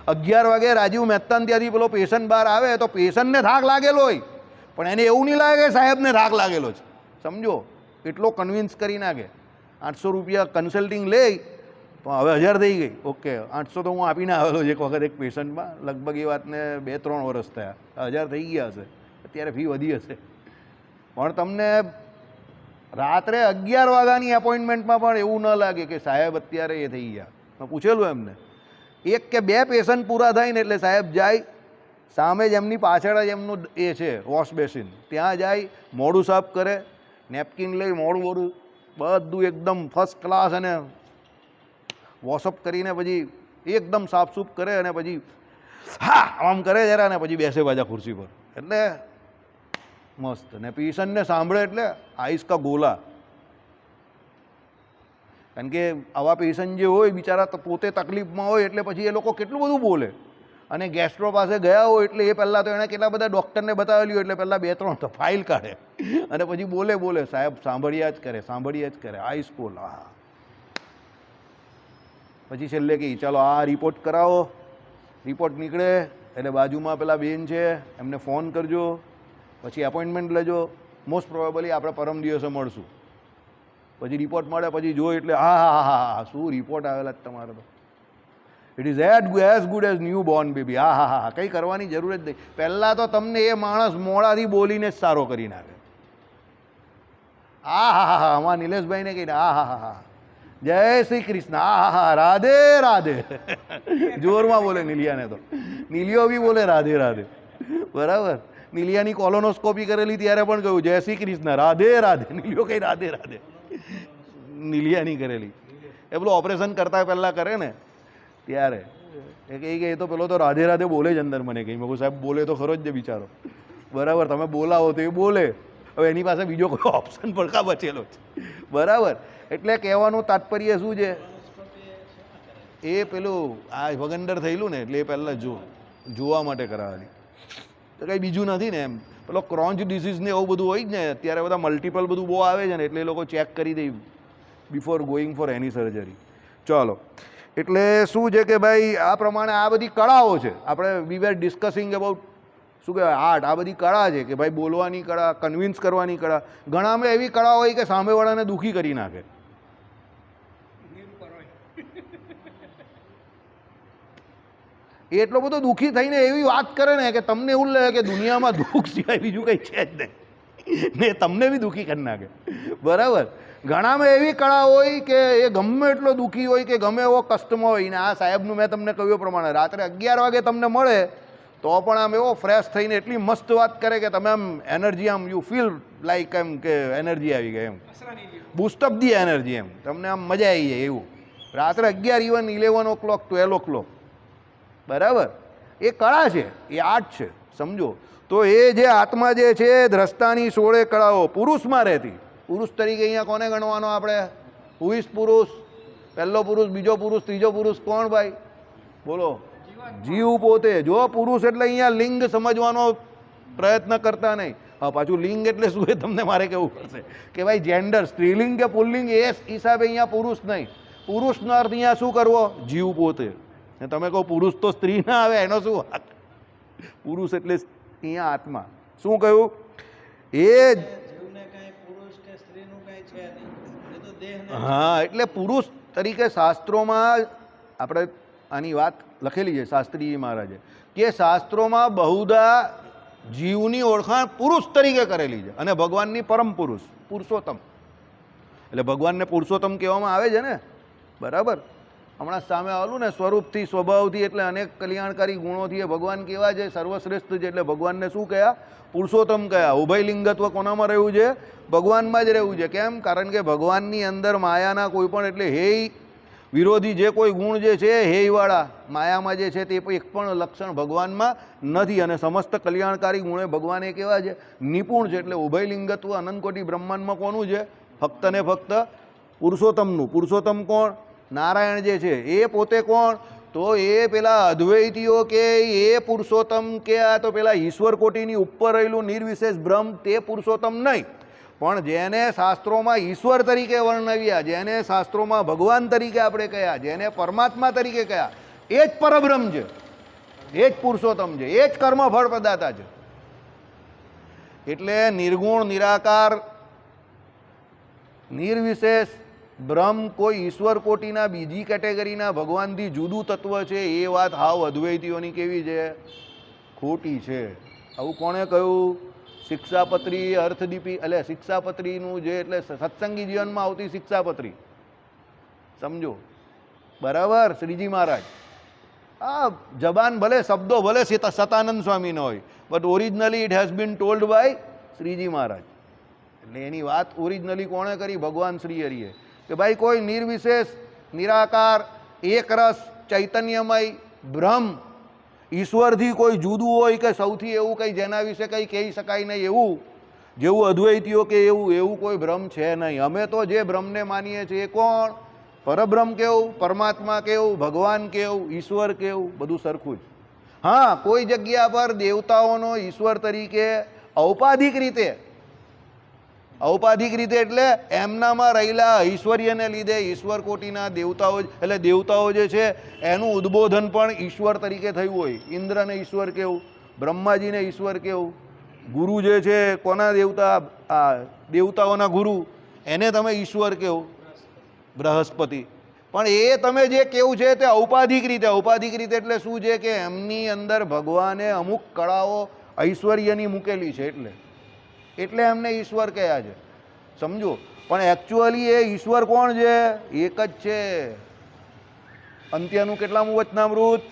11 વાગે રાજીવ મહેતાન ત્યાંથી પેલો પેશન્ટ બહાર આવે તો પેશન્ટને થાક લાગેલો હોય પણ એને એવું નહીં લાગે કે સાહેબને થાક લાગેલો છે. સમજો, એટલો કન્વિન્સ કરી નાખે. 800 રૂપિયા કન્સલ્ટિંગ લે પણ હવે 1000 થઈ ગઈ. ઓકે, 800 તો હું આપીને આવેલો છે એક વખત એક પેશન્ટમાં. લગભગ એ વાતને 2-3 વર્ષ થયા. 1000 થઈ ગયા હશે, અત્યારે ફી વધી હશે. પણ તમને રાત્રે 11 વાગ્યાની એપોઇન્ટમેન્ટમાં પણ એવું ન લાગે કે સાહેબ અત્યારે એ થઈ ગયા. મેં પૂછેલું એમને, 1 કે 2 પેશન્ટ પૂરા થાય ને એટલે સાહેબ જાય સામે જ એમની પાછળ જ એમનું એ છે વોશ બેસિન, ત્યાં જાય, મોઢું સાફ કરે, નેપકિન લઈ મોઢું બધું એકદમ ફર્સ્ટ ક્લાસ અને વોશઅપ કરીને પછી એકદમ સાફસૂફ કરે અને પછી હા આમ કરે જરા ને પછી બેસે પાછા ખુરશી પર. એટલે મસ્ત. ને પેશન્ટને સાંભળે એટલે આઈસ કા ગોલા. કારણ કે આવા પેશન્ટ જે હોય બિચારા પોતે તકલીફમાં હોય એટલે પછી એ લોકો કેટલું બધું બોલે. અને ગેસ્ટ્રો પાસે ગયા હોય એટલે એ પહેલાં તો એણે કેટલા બધા ડૉક્ટરને બતાવેલી હોય એટલે પહેલાં 2-3 તો ફાઇલ કાઢે અને પછી બોલે સાહેબ સાંભળ્યા જ કરે આઈસ કોલ. હા, પછી છેલ્લે કહી ચાલો આ રિપોર્ટ કરાવો. રિપોર્ટ નીકળે એટલે બાજુમાં પેલા બેન છે એમને ફોન કરજો, પછી એપોઇન્ટમેન્ટ લેજો. મોસ્ટ પ્રોબેબલી આપણે પરમ દિવસે મળશું. પછી રિપોર્ટ મળે પછી જોઈ એટલે હા શું રિપોર્ટ આવેલા તમારે તો. It is as good as new Born baby. હા કંઈ કરવાની જરૂર જ નહીં. પહેલાં તો તમને એ માણસ મોડાથી બોલીને જ સારો કરી નાખે. હા આમાં નિલેશભાઈને કહીને હા જય શ્રી કૃષ્ણ, હા રાધે રાધે. જોરમાં બોલે નિલિયાને તો. નિલિયો બી બોલે રાધે રાધે. બરાબર. નિલિયાની કોલોનોસ્કોપી કરેલી ત્યારે પણ કહ્યું જય શ્રી કૃષ્ણ રાધે રાધે. નિલિયો કઈ રાધે રાધે નિલિયાની કરેલી. એ પેલું ઓપરેશન કરતા પહેલાં કરે ને ત્યારે એ કહી કે એ તો પેલો તો રાધે રાધે બોલે જ અંદર. મને કહી મેં સાહેબ બોલે તો ખરો જ છે બિચારો. બરાબર, તમે બોલાવો તો એ બોલે. હવે એની પાસે બીજો કોઈ ઓપ્શન પણ કા બચેલો છે. બરાબર. એટલે કહેવાનું તાત્પર્ય શું છે, એ પેલું આ વગંડર થયેલું ને એટલે એ પહેલાં જોવા માટે કરાવેલી. તો કંઈ બીજું નથી ને એમ. પેલો ક્રોન્ચ ડિસીઝ ને એવું બધું હોય જ ને અત્યારે બધા મલ્ટિપલ બધું બહુ આવે છે ને એટલે એ લોકો ચેક કરી દે before going for any surgery. ચાલો, એટલે શું છે કે ભાઈ આ પ્રમાણે આ બધી કળાઓ છે. આપણે વી વેર ડિસ્કસિંગ અબાઉટ શું કહેવાય આર્ટ. આ બધી કળા છે કે ભાઈ બોલવાની કળા, કન્વિન્સ કરવાની કળા. ઘણામાં એવી કળા હોય કે સામેવાળાને દુઃખી કરી નાખે. એ એટલો બધો દુઃખી થઈને એવી વાત કરે ને કે તમને એવું લાગે કે દુનિયામાં દુઃખ સિવાય બીજું કંઈ છે જ નહીં ને તમને બી દુઃખી કરી નાખે. બરાબર. ઘણામાં એવી કળા હોય કે એ ગમે એટલો દુઃખી હોય કે ગમે એવો કષ્ટમાં હોય ને આ સાહેબનું મેં તમને કહ્યું પ્રમાણે રાત્રે 11 વાગે તમને મળે તો પણ આમ એવો ફ્રેશ થઈને એટલી મસ્ત વાત કરે કે તમે આમ એનર્જી આમ યુ ફીલ લાઈક એમ કે એનર્જી આવી ગઈ એમ. બૂસ્ટઅપ દી એનર્જી એમ. તમને આમ મજા આવી જાય એવું. રાત્રે 11, ઇવન 11 o'clock, 12 o'clock. બરાબર. એ કળા છે, એ આર્ટ છે. સમજો. તો એ જે આત્મા જે છે દ્રષ્ટાની 16 કળાઓ પુરુષમાં રહેતી. પુરુષ તરીકે અહીંયા કોને ગણવાનો આપણે? હુ ઇઝ પુરુષ? પહેલો પુરુષ, બીજો પુરુષ, ત્રીજો પુરુષ કોણ ભાઈ? બોલો. જીવ પોતે. જો પુરુષ એટલે અહીંયા લિંગ સમજવાનો પ્રયત્ન કરતા નહીં. હા, પાછું લિંગ એટલે શું એ તમને મારે કહેવું પડશે કે ભાઈ જેન્ડર, સ્ત્રીલિંગ કે પુલ્લિંગ એ હિસાબે અહીંયા પુરુષ નહીં. પુરુષનો અર્થ અહીંયા શું કરવો? જીવ પોતે. ને તમે કહો પુરુષ તો સ્ત્રી ના આવે, એનો શું વાત? પુરુષ એટલે અહીંયા આત્મા. શું કહ્યું? એ હા, એટલે પુરુષ તરીકે શાસ્ત્રોમાં આપણે આની વાત લખેલી છે શાસ્ત્રીજી મહારાજે કે શાસ્ત્રોમાં બહુધા જીવની ઓળખાણ પુરુષ તરીકે કરેલી છે અને ભગવાનની પરમ પુરુષ પુરુષોત્તમ. એટલે ભગવાનને પુરુષોત્તમ કહેવામાં આવે છે ને. બરાબર. હમણાં સામે આવેલું ને સ્વરૂપથી, સ્વભાવથી, એટલે અનેક કલ્યાણકારી ગુણોથી એ ભગવાન કેવા છે? સર્વશ્રેષ્ઠ છે. એટલે ભગવાનને શું કહ્યા? પુરુષોત્તમ કયા. ઉભય લિંગત્વ કોનામાં રહ્યું છે? ભગવાનમાં જ રહેવું છે. કેમ? કારણ કે ભગવાનની અંદર માયાના કોઈ પણ એટલે હેય વિરોધી જે કોઈ ગુણ જે છે હેયવાળા માયામાં જે છે તે એક પણ લક્ષણ ભગવાનમાં નથી. અને સમસ્ત કલ્યાણકારી ગુણે ભગવાન એ કેવા છે? નિપુણ છે. એટલે ઉભય લિંગત્વ અનંતકોટી બ્રહ્માંડમાં કોનું છે? ફક્ત ને ફક્ત પુરુષોત્તમનું. પુરુષોત્તમ કોણ? નારાયણ જે છે એ પોતે કોણ? તો એ પેલા અદ્વૈતીઓ કે એ પુરુષોત્તમ કે આ તો પેલા ઈશ્વર કોટીની ઉપર રહેલું નિર્વિશેષ બ્રહ્મ તે પુરુષોત્તમ નહીં, પણ જેને શાસ્ત્રોમાં ઈશ્વર તરીકે વર્ણવ્યા, જેને શાસ્ત્રોમાં ભગવાન તરીકે આપણે કહ્યા, જેને પરમાત્મા તરીકે કહ્યા, એ જ પરબ્રહ્મ છે, એ જ પુરુષોત્તમ છે, એ જ કર્મફળ પ્રદાતા છે. એટલે નિર્ગુણ નિરાકાર નિર્વિશેષ બ્રહ્મ કોઈ ઈશ્વર કોટીના બીજી કેટેગરીના ભગવાનથી જુદું તત્વ છે એ વાત હાવ અદ્વૈતીઓની કેવી છે? ખોટી છે. આવું કોણે કહ્યું? શિક્ષાપત્રી અર્થદીપી, એટલે શિક્ષાપત્રીનું જે એટલે સત્સંગી જીવનમાં આવતી શિક્ષાપત્રી, સમજો બરાબર? શ્રીજી મહારાજ આ જબાન ભલે શબ્દો ભલે સતાનંદ સ્વામીનો હોય, but originally it has been told by Shriji Maharaj. એટલે એની વાત ઓરિજિનલી કોણે કરી? ભગવાન શ્રી હરિએ, કે ભાઈ કોઈ નિર્વિશેષ નિરાકાર એકરસ ચૈતન્યમય બ્રહ્મ ઈશ્વરથી કોઈ જુદું હોય કે સૌથી એવું કંઈ જેના વિશે કંઈ કહી શકાય નહીં એવું, જેવું અદ્વૈતીઓ કે એવું કોઈ બ્રહ્મ છે નહીં. અમે તો જે બ્રહ્મને માનીએ છીએ એ કોણ? પરબ્રહ્મ કેવું, પરમાત્મા કેવું, ભગવાન કેવું, ઈશ્વર કેવું, બધું સરખું જ. હા, કોઈ જગ્યા પર દેવતાઓનો ઈશ્વર તરીકે ઔપાધિક રીતે એટલે એમનામાં રહેલા ઐશ્વર્યને લીધે ઈશ્વર કોટીના દેવતાઓ, એટલે દેવતાઓ જે છે એનું ઉદ્બોધન પણ ઈશ્વર તરીકે થયું હોય. ઇન્દ્રને ઈશ્વર કેવું, બ્રહ્માજીને ઈશ્વર કેવું, ગુરુ જે છે કોના દેવતા? આ દેવતાઓના ગુરુ, એને તમે ઈશ્વર કેવું, બૃહસ્પતિ. પણ એ તમે જે કેવું છે તે ઔપાધિક રીતે એટલે શું છે કે એમની અંદર ભગવાને અમુક કળાઓ ઐશ્વર્યની મૂકેલી છે, એટલે એમને ઈશ્વર કહ્યા છે, સમજો. પણ એકચ્યુઅલી એ ઈશ્વર કોણ છે? એક જ છે. અંત્યનું કેટલામું વચનામૃત?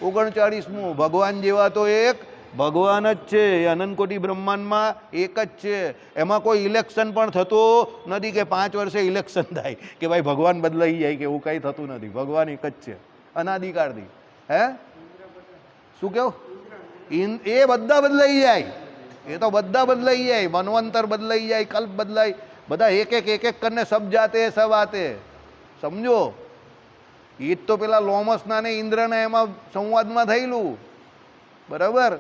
39મું. ભગવાન જેવા તો એક ભગવાન જ છે, એ અનંતકોટી બ્રહ્માંડમાં એક જ છે. એમાં કોઈ ઇલેક્શન પણ થતું નથી કે 5 વર્ષે ઇલેક્શન થાય કે ભાઈ ભગવાન બદલાઈ જાય, કે એવું કંઈ થતું નથી. ભગવાન એક જ છે અનાદિકાળથી. હે શું કહ્યું? એ બધા બદલાઈ જાય, એ તો બધા બદલાઈ જાય, મનવંતર બદલાઈ જાય, કલ્પ બદલાય, બધા એક એક કરીને સબ જાતે સબ આતે, સમજો. એ જ તો પેલા લોમસના ને ઇન્દ્રના એમાં સંવાદમાં થયેલું, બરાબર?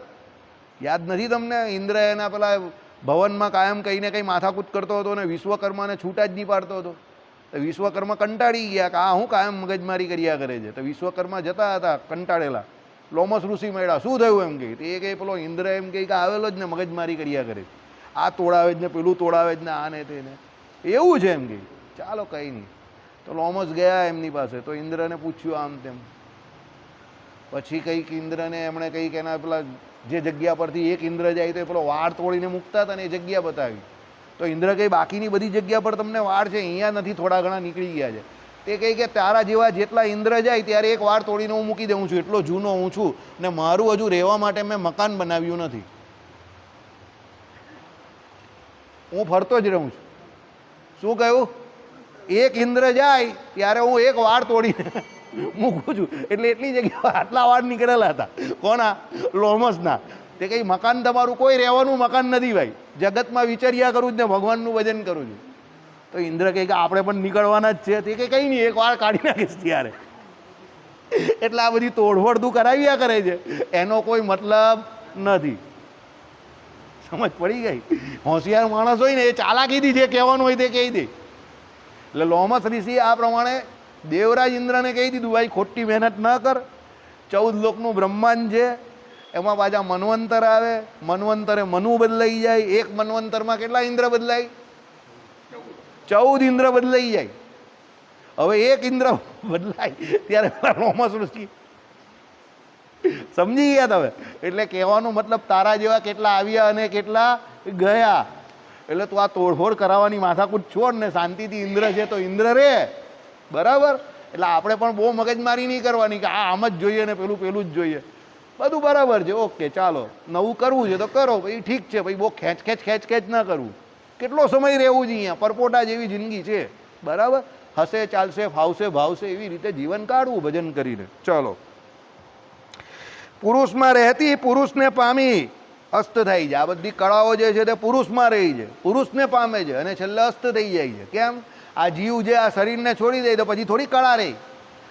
યાદ નથી તમને? ઇન્દ્ર એના પેલા ભવનમાં કાયમ કંઈ ને કંઈ માથાકૂટ કરતો હતો ને વિશ્વકર્માને છૂટા જ નહીં પાડતો હતો. તો વિશ્વકર્મા કંટાળી ગયા કે આ હું કાયમ મગજમારી કર્યા કરે છે. તો વિશ્વકર્મા જતા હતા કંટાળેલા, લોમસ ઋષિ મળ્યા, શું થયું એમ કહે. એ કહે પેલો ઇન્દ્ર એમ કહે કે આવેલો જ ને મગજમારી કર્યા કરે, આ તોડાવે જ ને પેલું તોડાવે જ ને આ ને તેને, એવું છે એમ કહે. ચાલો કંઈ નહીં. તો લોમસ ગયા એમની પાસે, તો ઇન્દ્રને પૂછ્યું આમ તેમ. પછી કંઈક ઇન્દ્રને એમણે કંઈક એના પેલા જે જગ્યા પરથી એક ઇન્દ્ર જાય તો એ પેલો વાળ તોડીને મૂકતા હતા ને એ જગ્યા બતાવી. તો ઇન્દ્ર કંઈ બાકીની બધી જગ્યા પર તમને વાળ છે, અહીંયા નથી, થોડા ઘણા નીકળી ગયા છે. તે કહે કે તારા જેવા જેટલા ઇન્દ્ર જાય ત્યારે એક વાર તોડીને હું મૂકી દઉં છું, એટલો જૂનો હું છું ને મારું હજુ રહેવા માટે મેં મકાન બનાવ્યું નથી, હું ફરતો જ રહું છું. શું કહ્યું? એક ઇન્દ્ર જાય ત્યારે હું એક વાર તોડીને મૂકું છું. એટલે એટલી જગ્યા આટલા વાર નીકળેલા હતા. કોના? લોમસના. તે કંઈ મકાન તમારું કોઈ રહેવાનું મકાન નથી ભાઈ, જગતમાં વિચર્યા કરું જ ને ભગવાનનું ભજન કરું છું. તો ઇન્દ્ર કહે કે આપણે પણ નીકળવાના જ છે. તે કંઈ નહીં, એક વાર કાઢી નાખીશ ત્યારે. એટલે આ બધી તોડફોડ તું કરાવ્યા કરે છે, એનો કોઈ મતલબ નથી. સમજ પડી ગઈ? હોશિયાર માણસ હોય ને એ ચાલાકીથી જે કહેવાનું હોય તે કહી દે. એટલે લોમસ ઋષિ આ પ્રમાણે દેવરાજ ઇન્દ્રને કહી દીધું ભાઈ ખોટી મહેનત ન કર, 14 લોકનું બ્રહ્માંડ છે, એમાં પાછા મનવંતર આવે, મનવંતરે મનુ બદલાઈ જાય. એક મનવંતરમાં કેટલા ઇન્દ્ર બદલાય? 14 ઇન્દ્ર બદલાઈ જાય. હવે એક ઇન્દ્ર બદલાય ત્યારે લોમસ ઋષિ સમજી ગયા તમે. એટલે કહેવાનો મતલબ તારા જેવા કેટલા આવ્યા અને કેટલા ગયા. એટલે તું આ તોડફોડ કરાવવાની માથાકૂટ છોડ ને શાંતિથી ઇન્દ્ર છે તો ઇન્દ્ર રે, બરાબર? એટલે આપણે પણ બહુ મગજમારી નહીં કરવાની કે આ આમ જ જોઈએ ને પેલું જ જોઈએ. બધું બરાબર છે, ઓકે ચાલો નવું કરવું છે તો કરો ભાઈ, ઠીક છે ભાઈ, બહુ ખેંચ ના કરવું. કેટલો સમય રહેવું છે અહીંયા? પરપોટા જેવી જિંદગી છે, બરાબર? હશે, ચાલશે, ફાવશે, ભાવશે, એવી રીતે જીવન કાઢવું ભજન કરીને. ચલો, પુરુષમાં રહેતી પુરુષને પામી અસ્ત થઈ જાય. આ બધી કળાઓ જે છે તે પુરુષમાં રહી છે, પુરુષને પામે છે અને છેલ્લે અસ્ત થઈ જાય છે. કેમ? આ જીવ જે આ શરીરને છોડી દે તો પછી થોડી કળા રહી.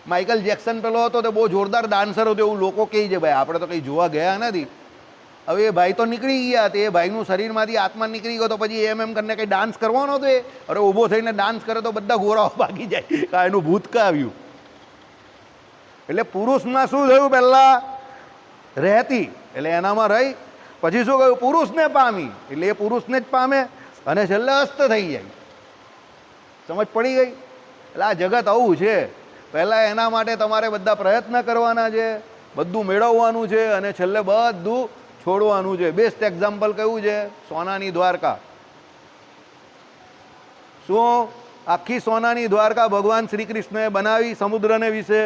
માઇકલ જેક્સન પેલો હતો તો બહુ જોરદાર ડાન્સર હતો એવું લોકો કહે છે. ભાઈ આપણે તો કંઈ જોવા ગયા નથી. હવે એ ભાઈ તો નીકળી ગયા, તે એ ભાઈનું શરીરમાંથી આત્મા નીકળી ગયો, તો પછી એમ કરીને કંઈ ડાન્સ કરવાનો હતો એ? અરે ઊભો થઈને ડાન્સ કરે તો બધા ગોરાઓ ભાગી જાય, કા એનું ભૂત કા આવ્યું. એટલે પુરુષમાં શું થયું? પહેલાં રહેતી, એટલે એનામાં રહી, પછી શું કહ્યું? પુરુષને પામી, એટલે એ પુરુષને જ પામે અને છેલ્લે અસ્ત થઈ જાય. સમજ પડી ગઈ? એટલે આ જગત આવું છે. પહેલાં એના માટે તમારે બધા પ્રયત્ન કરવાના છે, બધું મેળવવાનું છે અને છેલ્લે બધું છોડવાનું છે. બેસ્ટ એક્ઝામ્પલ કયું છે? સોનાની દ્વારકા. શું આખી સોનાની દ્વારકા ભગવાન શ્રી કૃષ્ણએ બનાવી સમુદ્રને વિશે,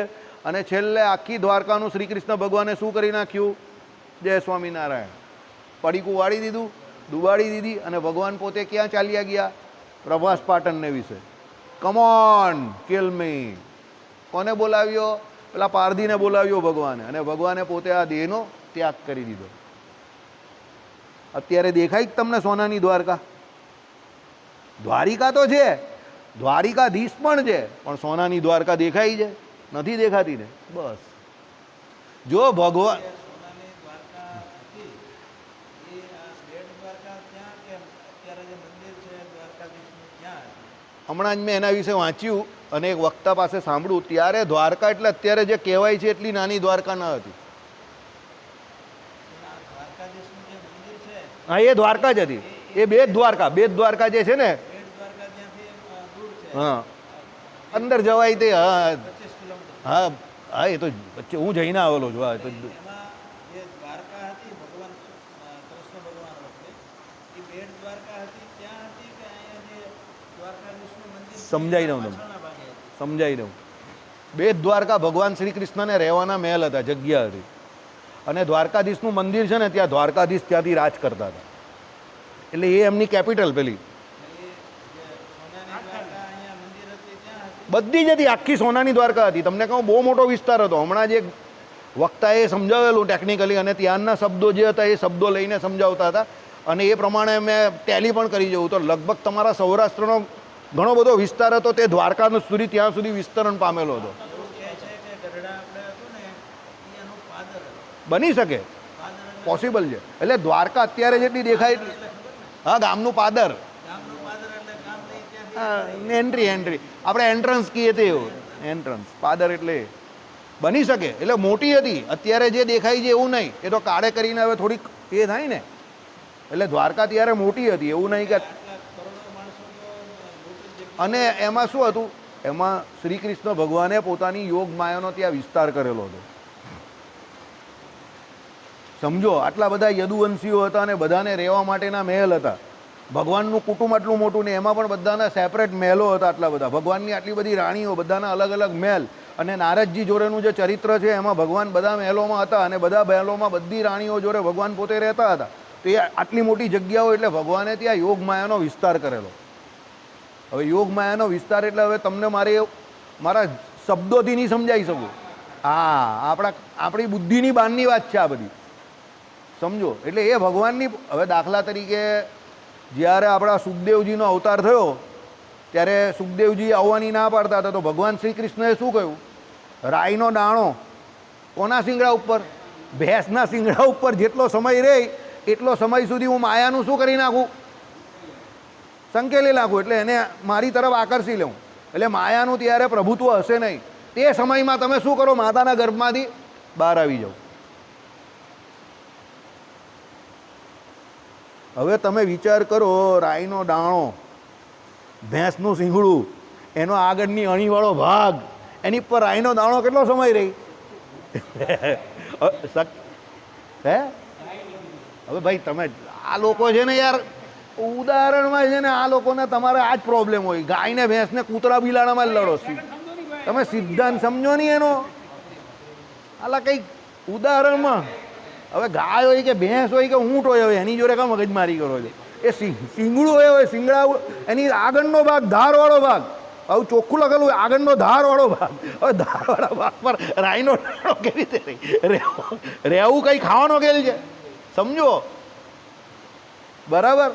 અને છેલ્લે આખી દ્વારકાનું શ્રી કૃષ્ણ ભગવાને શું કરી નાખ્યું? જય સ્વામિનારાયણ. પડીકું વાળી દીધું, ડુબાડી દીધી, અને ભગવાન પોતે ક્યાં ચાલ્યા ગયા? પ્રભાસ પાટણને વિશે. કમોન કિલ મી. કોને બોલાવ્યો? પેલા પારધીને બોલાવ્યો ભગવાને, અને ભગવાને પોતે આ દેહનો ત્યાગ કરી દીધો. અત્યારે દેખાય જ તમને સોનાની દ્વારકા? દ્વારિકા તો છે, દ્વારિકાધીશ પણ છે, પણ સોનાની દ્વારકા દેખાય છે? નથી દેખાતી ને. બસ જો ભગવાન હમણાં જ મેં એના વિશે વાંચ્યું અને એક વક્તા પાસે સાંભળ્યું, ત્યારે દ્વારકા એટલે અત્યારે જે કહેવાય છે એટલી નાની દ્વારકા ન હતી. હા, એ દ્વારકા જ હતી. એ બેટ દ્વારકા જે છે ને, હા અંદર જવાય તે. હા હા હા, એ તો વચ્ચે હું જઈને આવેલો છું. હા, તો સમજાઈ દઉં તમને, સમજાઈ દઉં. બેટ દ્વારકા ભગવાન શ્રી કૃષ્ણને રહેવાના મહેલ હતા, જગ્યા હતી. અને દ્વારકાધીશનું મંદિર છે ને, ત્યાં દ્વારકાધીશ ત્યાંથી રાજ કરતા હતા. એટલે એ એમની કેપિટલ પેલી બધી જ હતી, આખી સોનાની દ્વારકા હતી. તમને કહું બહુ મોટો વિસ્તાર હતો. હમણાં જે વક્તાએ સમજાવેલું ટેકનિકલી, અને ત્યાંના શબ્દો જે હતા એ શબ્દો લઈને સમજાવતા હતા, અને એ પ્રમાણે મેં ટેલી પણ કરી જવું તો લગભગ તમારા સૌરાષ્ટ્રનો ઘણો બધો વિસ્તાર હતો તે દ્વારકા સુધી, ત્યાં સુધી વિસ્તરણ પામેલો હતો. બની શકે, પોસિબલ છે. એટલે દ્વારકા અત્યારે જેટલી દેખાય એટલી, હા ગામનું પાદર, હા એન્ટ્રી આપણે એન્ટ્રન્સ કહીએ તે એવું એન્ટ્રન્સ, પાદર એટલે બની શકે. એટલે મોટી હતી. અત્યારે જે દેખાય છે એવું નહીં, એ તો કાળે કરીને હવે થોડીક એ થાય ને. એટલે દ્વારકા ત્યારે મોટી હતી, એવું નહીં કે. અને એમાં શું હતું? એમાં શ્રી કૃષ્ણ ભગવાને પોતાની યોગ માયાનો ત્યાં વિસ્તાર કરેલો હતો. સમજો, આટલા બધા યદુવંશીઓ હતા અને બધાને રહેવા માટેના મહેલ હતા. ભગવાનનું કુટુંબ આટલું મોટું ને એમાં પણ બધાના સેપરેટ મહેલો હતા. આટલા બધા ભગવાનની આટલી બધી રાણીઓ, બધાના અલગ અલગ મહેલ. અને નારદજી જોડેનું જે ચરિત્ર છે એમાં ભગવાન બધા મહેલોમાં હતા, અને બધા મહેલોમાં બધી રાણીઓ જોડે ભગવાન પોતે રહેતા હતા. તો એ આટલી મોટી જગ્યાઓ, એટલે ભગવાને ત્યાં યોગ માયાનો વિસ્તાર કરેલો. હવે યોગ માયાનો વિસ્તાર એટલે હવે તમને મારા શબ્દોથી નહીં સમજાવી શકું. હા, આપણી બુદ્ધિની બહારની વાત છે આ બધી, સમજો. એટલે એ ભગવાનની. હવે દાખલા તરીકે જ્યારે આપણા સુખદેવજીનો અવતાર થયો ત્યારે સુખદેવજી આવવાની ના પાડતા હતા, તો ભગવાન શ્રી કૃષ્ણએ શું કહ્યું? રાઈનો દાણો કોના શિંગડા ઉપર? ભેંસના શિંગડા ઉપર જેટલો સમય રહે એટલો સમય સુધી હું માયાનું શું કરી નાખું? સંકેલી નાખું. એટલે એને મારી તરફ આકર્ષી લઉં. એટલે માયાનું ત્યારે પ્રભુત્વ હશે નહીં. તે સમયમાં તમે શું કરો? માતાના ગર્ભમાંથી બહાર આવી જાઓ. હવે તમે વિચાર કરો, રાઈનો દાણો, ભેંસનું શીંગડું, એનો આગળની અણીવાળો ભાગ, એની પર રાઈનો દાણો કેટલો સમય રહી? હે હવે ભાઈ તમે આ લોકો છે ને યાર, ઉદાહરણમાં છે ને આ લોકોને તમારે આ જ પ્રોબ્લેમ હોય. ગાયને ભેંસને કૂતરા બિલાડામાં લડો, તમે સિદ્ધાંત સમજો નહીં એનો. આલા કંઈક ઉદાહરણમાં હવે ગાય હોય કે ભેંસ હોય કે ઊંટ હોય, હવે એની જોડે કાં મગજમારી કરો છો? એ શીંગડું હોય, શીંગડા, એની આગળનો ભાગ, ધારવાળો ભાગ, આવું ચોખ્ખું લખેલું હોય, આગળનો ધારવાળો ભાગ. હવે ધારવાળા ભાગ પર રાઈનો દાણો કેવી રીતે રહેવું? કંઈ ખાવાનો ખેલ છે, સમજો. બરાબર.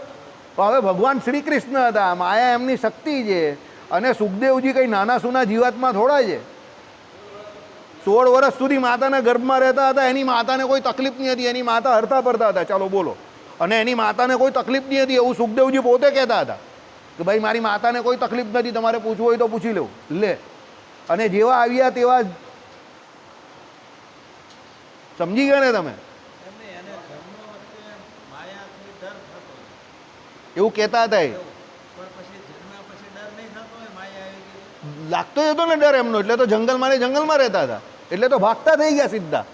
તો હવે ભગવાન શ્રી કૃષ્ણ હતા, માયા એમની શક્તિ છે, અને સુખદેવજી કંઈ નાના સૂના જીવાતમાં થોડા છે. 16 વર્ષ સુધી માતાના ગર્ભમાં રહેતા હતા, એની માતાને કોઈ તકલીફ નહીં હતી, એની માતા હરતા ફરતા હતા, ચાલો બોલો, અને એની માતાને કોઈ તકલીફ નહીં હતી એવું સુખદેવજી પોતે કહેતા હતા કે ભાઈ મારી માતાને કોઈ તકલીફ નથી, તમારે પૂછવું હોય તો પૂછી લેવું લે. અને જેવા આવ્યા તેવા સમજી ગયા ને તમે, એવું કહેતા હતા. એ લાગતો જ હતો ને ડર એમનો, એટલે તો જંગલમાં રહેતા હતા, એટલે તો ભાગતા થઈ ગયા સીધા.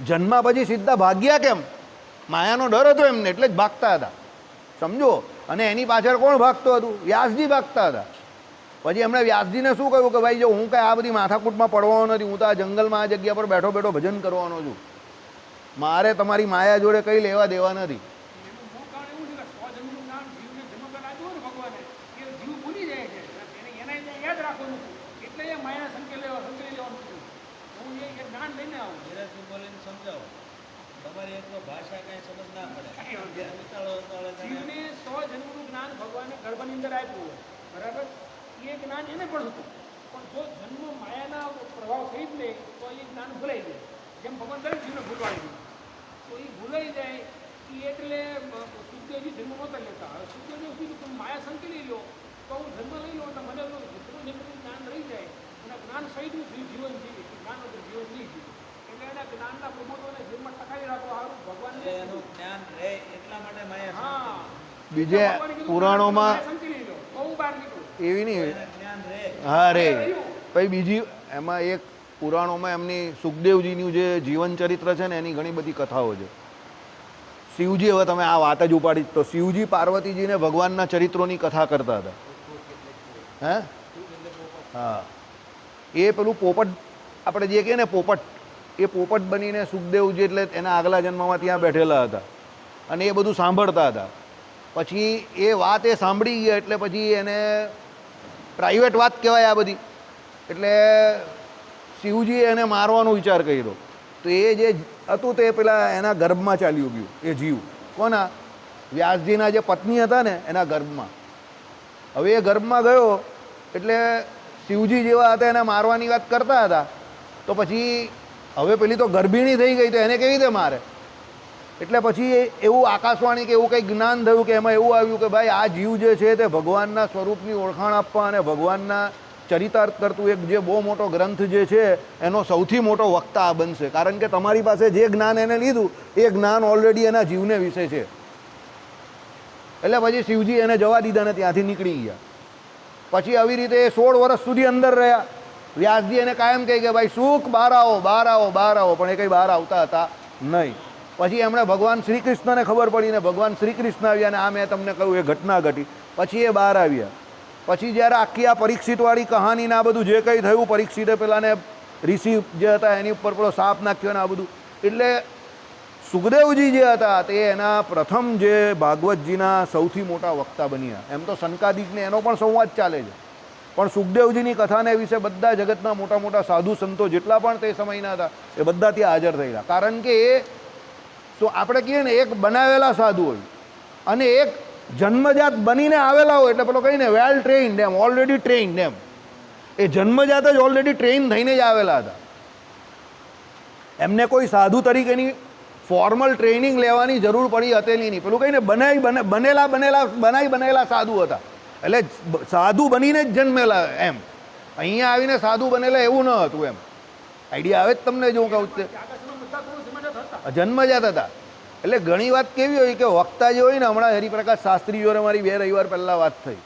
જન્મ પછી સીધા ભાગ્યા કેમ? માયાનો ડર હતો એમને, એટલે જ ભાગતા હતા, સમજો. અને એની પાછળ કોણ ભાગતું હતું? વ્યાસજી ભાગતા હતા. પછી એમણે વ્યાસજીને શું કહ્યું કે ભાઈ જો હું કાંઈ આ બધી માથાકૂટમાં પડવાનો નથી, હું તો આ જંગલમાં આ જગ્યા પર બેઠો બેઠો ભજન કરવાનો છું, મારે તમારી માયા જોડે કંઈ લેવા દેવા નથી. બરાબર, એ જ્ઞાન એને પણ હતું, પણ જો જન્મ માયાના પ્રભાવ થઈ જ લે તો એ જ્ઞાન ભૂલાઈ જાય. જેમ ભગવાન દરેક જીવને ભૂલવાડી દીધું, તો એ ભૂલાઈ જાય. એ એટલે સુખદેવજી જન્મ નહોતા લેતા. હવે સુખદેવજી કીધું તમે માયા સંકેલી લો તો હું જન્મ લઈ લો, એટલે મને જેટલું જ્ઞાન રહી જાય અને જ્ઞાન સહિતનું જીવન જીવી, જ્ઞાન વગર જીવન નહીં જીવે. એટલે એના જ્ઞાનના પ્રમોદોને જીવનમાં ટકાવી રાખો સારું ભગવાન એનું જ્ઞાન રહે એટલા માટે માયા. હા, બીજે પુરાણોમાં એવી નહીં. હા રે, પછી બીજી એમાં એક પુરાણોમાં એમની સુખદેવજીનું જે જીવન ચરિત્ર છે ને એની ઘણી બધી કથાઓ છે. શિવજી, હવે તમે આ વાત જ ઉપાડી, તો શિવજી પાર્વતીજીને ભગવાનના ચરિત્રોની કથા કરતા હતા. હે હા, એ પેલું પોપટ આપણે જે કહીએ ને પોપટ, એ પોપટ બનીને સુખદેવજી એટલે એના આગલા જન્મમાં ત્યાં બેઠેલા હતા અને એ બધું સાંભળતા હતા. પછી એ વાત એ સાંભળી ગયા એટલે પછી એને પ્રાઇવેટ વાત કહેવાય આ બધી, એટલે શિવજીએ એને મારવાનો વિચાર કર્યો. તો એ જે હતું તે પેલા એના ગર્ભમાં ચાલ્યું ગયું એ જીવ. કોના? વ્યાસજીના જે પત્ની હતા ને એના ગર્ભમાં. હવે એ ગર્ભમાં ગયો એટલે શિવજી જેવા હતા એને મારવાની વાત કરતા હતા. તો પછી હવે પેલી તો ગર્ભિણી થઈ ગઈ, તો એને કેવી રીતે મારે? એટલે પછી એવું આકાશવાણી કે એવું કંઈક જ્ઞાન થયું કે એમાં એવું આવ્યું કે ભાઈ આ જીવ જે છે તે ભગવાનના સ્વરૂપની ઓળખાણ આપવા અને ભગવાનના ચરિતાર્થ કરતું એક જે બહુ મોટો ગ્રંથ જે છે એનો સૌથી મોટો વક્તા આ બનશે, કારણ કે તમારી પાસે જે જ્ઞાન એને લીધું એ જ્ઞાન ઓલરેડી એના જીવને વિશે છે. એટલે પછી શિવજી એને જવા દીધા ને ત્યાંથી નીકળી ગયા. પછી આવી રીતે 16 વર્ષ સુધી અંદર રહ્યા. વ્યાસજી એને કાયમ કહે કે ભાઈ સુખ બહાર આવો, બહાર આવો, બહાર આવો, પણ એ કંઈ બહાર આવતા હતા નહીં. પછી એમણે ભગવાન શ્રી કૃષ્ણને ખબર પડી ને ભગવાન શ્રી કૃષ્ણ આવ્યા અને આ મેં તમને કહ્યું એ ઘટના ઘટી. પછી એ બહાર આવ્યા. પછી જ્યારે આખી આ પરીક્ષિતવાળી કહાનીને આ બધું જે કંઈ થયું, પરીક્ષિતે પેલાને ઋષિ જે હતા એની ઉપર પેલો સાપ નાખ્યો ને આ બધું, એટલે સુખદેવજી જે હતા તે એના પ્રથમ જે ભાગવતજીના સૌથી મોટા વક્તા બન્યા. એમ તો સનકાદિકને એનો પણ સંવાદ ચાલે છે, પણ સુખદેવજીની કથાને વિશે બધા જગતના મોટા મોટા સાધુ સંતો જેટલા પણ તે સમયના હતા એ બધા ત્યાં હાજર થયેલા. કારણ કે એ આપણે કહીએ ને એક બનાવેલા સાધુ હોય અને એક જન્મજાત બનીને આવેલા હોય, એટલે પેલો કહીને વેલ ટ્રેન્ડ એમ, ઓલરેડી ટ્રેન્ડ એમ. એ જન્મજાત જ ઓલરેડી ટ્રેન થઈને જ આવેલા હતા. એમને કોઈ સાધુ તરીકેની ફોર્મલ ટ્રેનિંગ લેવાની જરૂર પડી હતેલી નહીં. પેલું કહીને બનેલા સાધુ હતા, એટલે સાધુ બનીને જ જન્મેલા એમ. અહીંયા આવીને સાધુ બનેલા એવું ન હતું એમ. આઈડિયા આવે જ તમને? જો હું કહું જન્મજાત હતા. એટલે ઘણી વાત કેવી હોય કે વક્તા જે હોય ને, હમણાં હરિપ્રકાશ શાસ્ત્રી જોડે મારી 2 રવિવાર પહેલાં વાત થઈ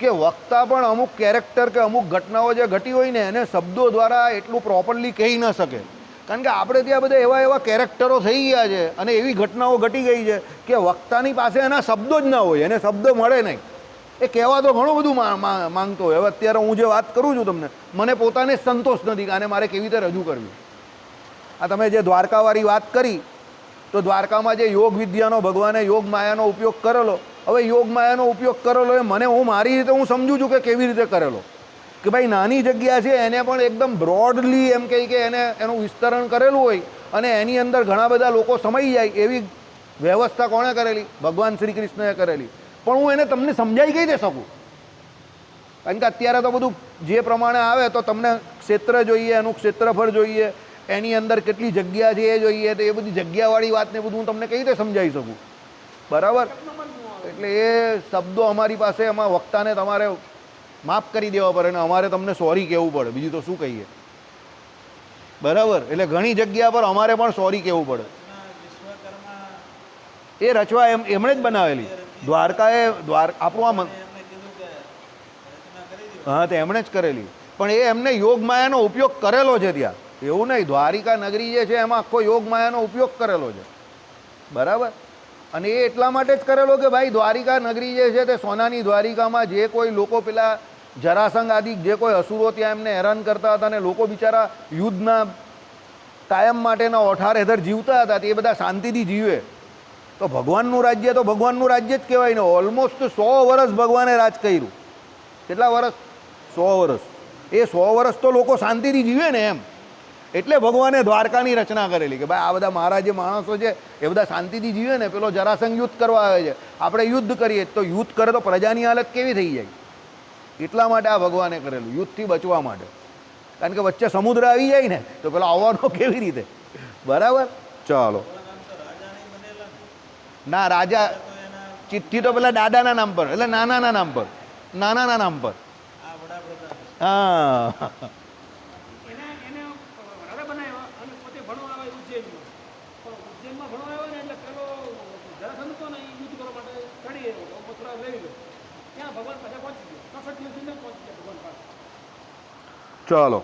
કે વક્તા પણ અમુક કેરેક્ટર કે અમુક ઘટનાઓ જે ઘટી હોય ને એને શબ્દો દ્વારા એટલું પ્રોપરલી કહી ન શકે. કારણ કે આપણે ત્યાં બધા એવા કેરેક્ટરો થઈ ગયા છે અને એવી ઘટનાઓ ઘટી ગઈ છે કે વક્તાની પાસે એના શબ્દો જ ના હોય, એને શબ્દો મળે નહીં. એ કહેવા તો ઘણું બધું માંગતો હોય. હવે અત્યારે હું જે વાત કરું છું તમને, મને પોતાને સંતોષ નથી કે આને મારે કેવી રીતે રજૂ કરવી. આ તમે જે દ્વારકાવાળી વાત કરી, તો દ્વારકામાં જે યોગ વિદ્યાનો ભગવાને યોગ માયાનો ઉપયોગ કરેલો, હવે યોગ માયાનો ઉપયોગ કરેલો એ મને હું મારી રીતે હું સમજું છું કે કેવી રીતે કરેલો. કે ભાઈ નાની જગ્યા છે એને પણ એકદમ બ્રોડલી એમ કહી કે એને એનું વિસ્તરણ કરેલું હોય અને એની અંદર ઘણા બધા લોકો સમાઈ જાય એવી વ્યવસ્થા કોણે કરેલી? ભગવાન શ્રી કૃષ્ણએ કરેલી. પણ હું એને તમને સમજાવી કઈ દે શકું? કારણ કે અત્યારે તો બધું જે પ્રમાણે આવે તો તમને ક્ષેત્ર જોઈએ, એનું ક્ષેત્રફળ જોઈએ, એની અંદર કેટલી જગ્યા છે એ જોઈએ, તો એ બધી જગ્યાવાળી વાતને બધું હું તમને કઈ રીતે સમજાવી શકું? બરાબર. એટલે એ શબ્દો અમારી પાસે, એમાં વક્તાને તમારે માફ કરી દેવા પડે ને અમારે તમને સોરી કહેવું પડે, બીજું તો શું કહીએ? બરાબર. એટલે ઘણી જગ્યા પર અમારે પણ સોરી કહેવું પડે. એ રચવા એમણે જ બનાવેલી દ્વારકાએ. આપણું હા, તો એમણે જ કરેલી, પણ એ એમને યોગ માયાનો ઉપયોગ કરેલો છે ત્યાં, એવું નહીં. દ્વારિકા નગરી જે છે એમાં આખો યોગ માયાનો ઉપયોગ કરેલો છે. બરાબર. અને એ એટલા માટે જ કરેલો કે ભાઈ દ્વારિકા નગરી જે છે તે સોનાની દ્વારિકામાં જે કોઈ લોકો પેલા જરાસંઘ આદિ જે કોઈ અસુરો ત્યાં એમને હેરાન કરતા હતા, અને લોકો બિચારા યુદ્ધના કાયમ માટેના ઓઠાર હેઠળ જીવતા હતા, તે બધા શાંતિથી જીવે. તો ભગવાનનું રાજ્ય તો ભગવાનનું રાજ્ય જ કહેવાય ને. ઓલમોસ્ટ 100 વર્ષ ભગવાને રાજ કર્યું. કેટલા વર્ષ? 100 વર્ષ. એ 100 વર્ષ તો લોકો શાંતિથી જીવે ને એમ. એટલે ભગવાને દ્વારકાની રચના કરેલી કે ભાઈ આ બધા મારા જે માણસો છે એ બધા શાંતિથી જીવે ને. પેલો જરાસંઘ યુદ્ધ કરવા આવે છે, આપણે યુદ્ધ કરીએ તો યુદ્ધ કરે તો પ્રજાની હાલત કેવી થઈ જાય? એટલા માટે આ ભગવાને કરેલું, યુદ્ધથી બચવા માટે. કારણ કે વચ્ચે સમુદ્ર આવી જાય ને તો પેલો આવવાનો કેવી રીતે? બરાબર. ચાલો. ના, રાજા ચિઠ્ઠી તો પેલા દાદાના નામ પર, એટલે નાનાના નામ પર, નાનાના નામ પર. હા, ચાલો.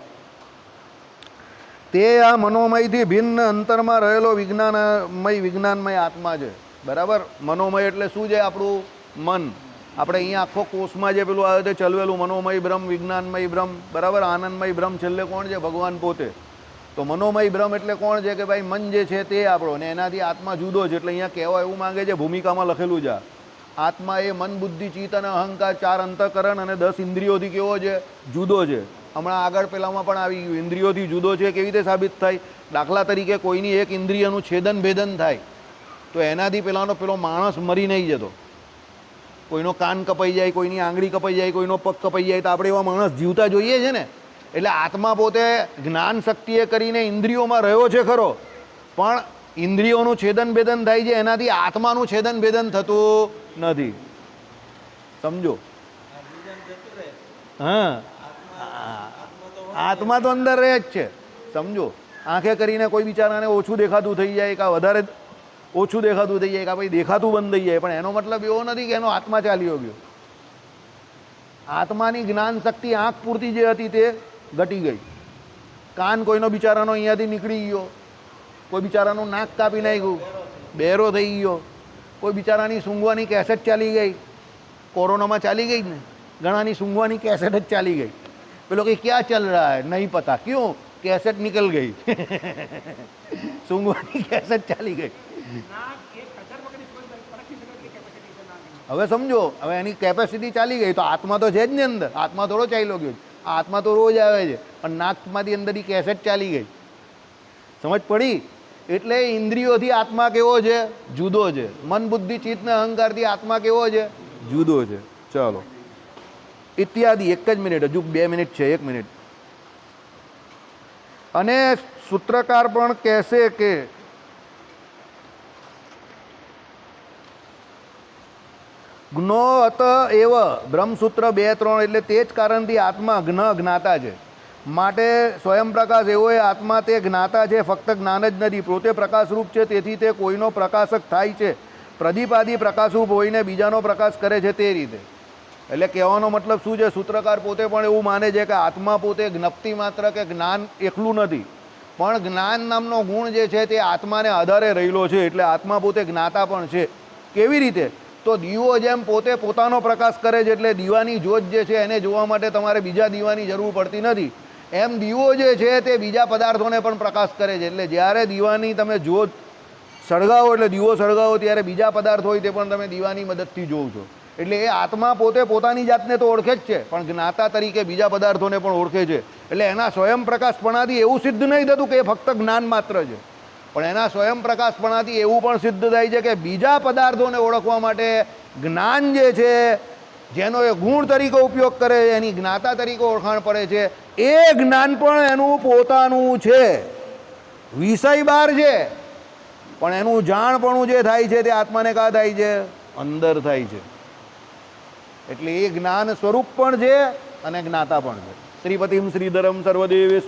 તે આ મનોમયથી ભિન્ન અંતરમાં રહેલો વિજ્ઞાનમય આત્મા છે. બરાબર. મનોમય એટલે શું છે? આપણું મન. આપણે અહીંયા આખો કોષમાં જે પેલું આવે તે ચલવેલું મનોમય બ્રહ્મ, વિજ્ઞાનમય બ્રહ્મ. બરાબર. આનંદમય બ્રહ્મ છેલ્લે કોણ છે? ભગવાન પોતે. તો મનોમય બ્રહ્મ એટલે કોણ છે? કે ભાઈ મન જે છે તે આપણો, ને એનાથી આત્મા જુદો છે. એટલે અહીંયા કહેવા એવું માંગે છે, ભૂમિકામાં લખેલું છે, આત્મા એ મન, બુદ્ધિ, ચિત્ત અને અહંકાર 4 અંતઃકરણ અને 10 ઇન્દ્રિયોથી કેવો છે? જુદો છે. હમણાં આગળ પેલામાં પણ આવી ગયું, ઇન્દ્રિયોથી જુદો છે. કેવી રીતે સાબિત થાય? દાખલા તરીકે કોઈની એક ઇન્દ્રિયનું છેદન ભેદન થાય તો એનાથી પેલો માણસ મરી નહીં જતો. કોઈનો કાન કપાઈ જાય, કોઈની આંગળી કપાઈ જાય, કોઈનો પગ કપાઈ જાય, તો આપણે એવા માણસ જીવતા જોઈએ છે ને. એટલે આત્મા પોતે જ્ઞાન શક્તિએ કરીને ઇન્દ્રિયોમાં રહ્યો છે ખરો, પણ ઇન્દ્રિયોનું છેદન ભેદન થાય છે, એનાથી આત્માનું છેદન ભેદન થતું નથી. સમજો? હા, આત્મા તો અંદર રહે જ છે. સમજો? આંખે કરીને કોઈ બિચારાને ઓછું દેખાતું થઈ જાય, કાં વધારે ઓછું દેખાતું થઈ જાય, કાં ભાઈ દેખાતું બંધ થઈ જાય, પણ એનો મતલબ એવો નથી કે એનો આત્મા ચાલ્યો ગયો. આત્માની જ્ઞાન શક્તિ આંખ પૂરતી જે હતી તે ઘટી ગઈ. કાન કોઈનો બિચારાનો અહીંયાથી નીકળી ગયો, કોઈ બિચારાનું નાક કાપી નાખ્યું, બહેરો થઈ ગયો, કોઈ બિચારાની સૂંઘવાની કેસેટ ચાલી ગઈ. કોરોનામાં ચાલી ગઈ ને, ઘણાની સૂંઘવાની કેસેટ જ ચાલી ગઈ. પેલો કે ક્યાં ચલ રહા હૈ? નહીં પતા. ક્यों? કેસેટ નિકલ ગઈ. સૂંઘવાની કેસેટ ચાલી ગઈ. હવે સમજો, હવે એની કેપેસિટી ચાલી ગઈ તો આત્મા તો છે જ ને અંદર. આત્મા થોડો ચાલ્યો ગયો. આત્મા તો રોજ આવે છે, પણ નાકમાંથી અંદરની કેસેટ ચાલી ગઈ. સમજ પડી? એટલે ઇન્દ્રિયોથી આત્મા કેવો છે? જુદો છે. મન, બુદ્ધિ, ચિત્ત ને અહંકારથી આત્મા કેવો છે? જુદો છે. ચાલો. ઇત્યાદિ. એક જ મિનિટ, હજુ 2 મિનિટ છે. 1 મિનિટ. અને સૂત્રકાર પણ કહેશે કે જ્ઞો અત એવ બ્રહ્મસૂત્ર 2-3 એટલે તે જ કારણથી આત્મા જ્ઞાતા છે. માટે સ્વયં પ્રકાશ એવો એ આત્મા તે જ્ઞાતા છે, ફક્ત જ્ઞાન જ નથી, પોતે પ્રકાશરૂપ છે, તેથી તે કોઈનો પ્રકાશક થાય છે. પ્રદીપાદી પ્રકાશરૂપ હોઈને બીજાનો પ્રકાશ કરે છે તે રીતે. એટલે કહેવાનો મતલબ શું છે? સૂત્રકાર પોતે પણ એવું માને છે કે આત્મા પોતે જ્ઞપ્તિ માત્ર કે જ્ઞાન એકલું નથી, પણ જ્ઞાન નામનો ગુણ જે છે તે આત્માને આધારે રહેલો છે. એટલે આત્મા પોતે જ્ઞાતા પણ છે. કેવી રીતે? તો દીવો જેમ પોતે પોતાનો પ્રકાશ કરે છે, એટલે દીવાની જ્યોત જે છે એને જોવા માટે તમારે બીજા દીવાની જરૂર પડતી નથી. એમ દીવો જે છે તે બીજા પદાર્થોને પણ પ્રકાશ કરે છે. એટલે જ્યારે દીવાની તમે જ્યોત સળગાવો, એટલે દીવો સળગાવો, ત્યારે બીજા પદાર્થ હોય તે પણ તમે દીવાની મદદથી જોવો છો. એટલે એ આત્મા પોતે પોતાની જાતને તો ઓળખે જ છે, પણ જ્ઞાતા તરીકે બીજા પદાર્થોને પણ ઓળખે છે. એટલે એના સ્વયં પ્રકાશપણાથી એવું સિદ્ધ નહીં થતું કે એ ફક્ત જ્ઞાન માત્ર છે, પણ એના સ્વયં પ્રકાશપણાથી એવું પણ સિદ્ધ થાય છે કે બીજા પદાર્થોને ઓળખવા માટે જ્ઞાન જે છે, જેનો એ ગુણ તરીકે ઉપયોગ કરે છે, એની જ્ઞાતા તરીકે ઓળખાણ પડે છે. એ જ્ઞાન પણ એનું પોતાનું છે, વિષય બહાર છે, પણ એનું જાણપણું જે થાય છે તે આત્માને કાં થાય છે? અંદર થાય છે. એટલે એ જ્ઞાન સ્વરૂપ પણ છે અને જ્ઞાતા પણ છે. શ્રીપતિમ શ્રીધરમ સર્વદેવેશ્વર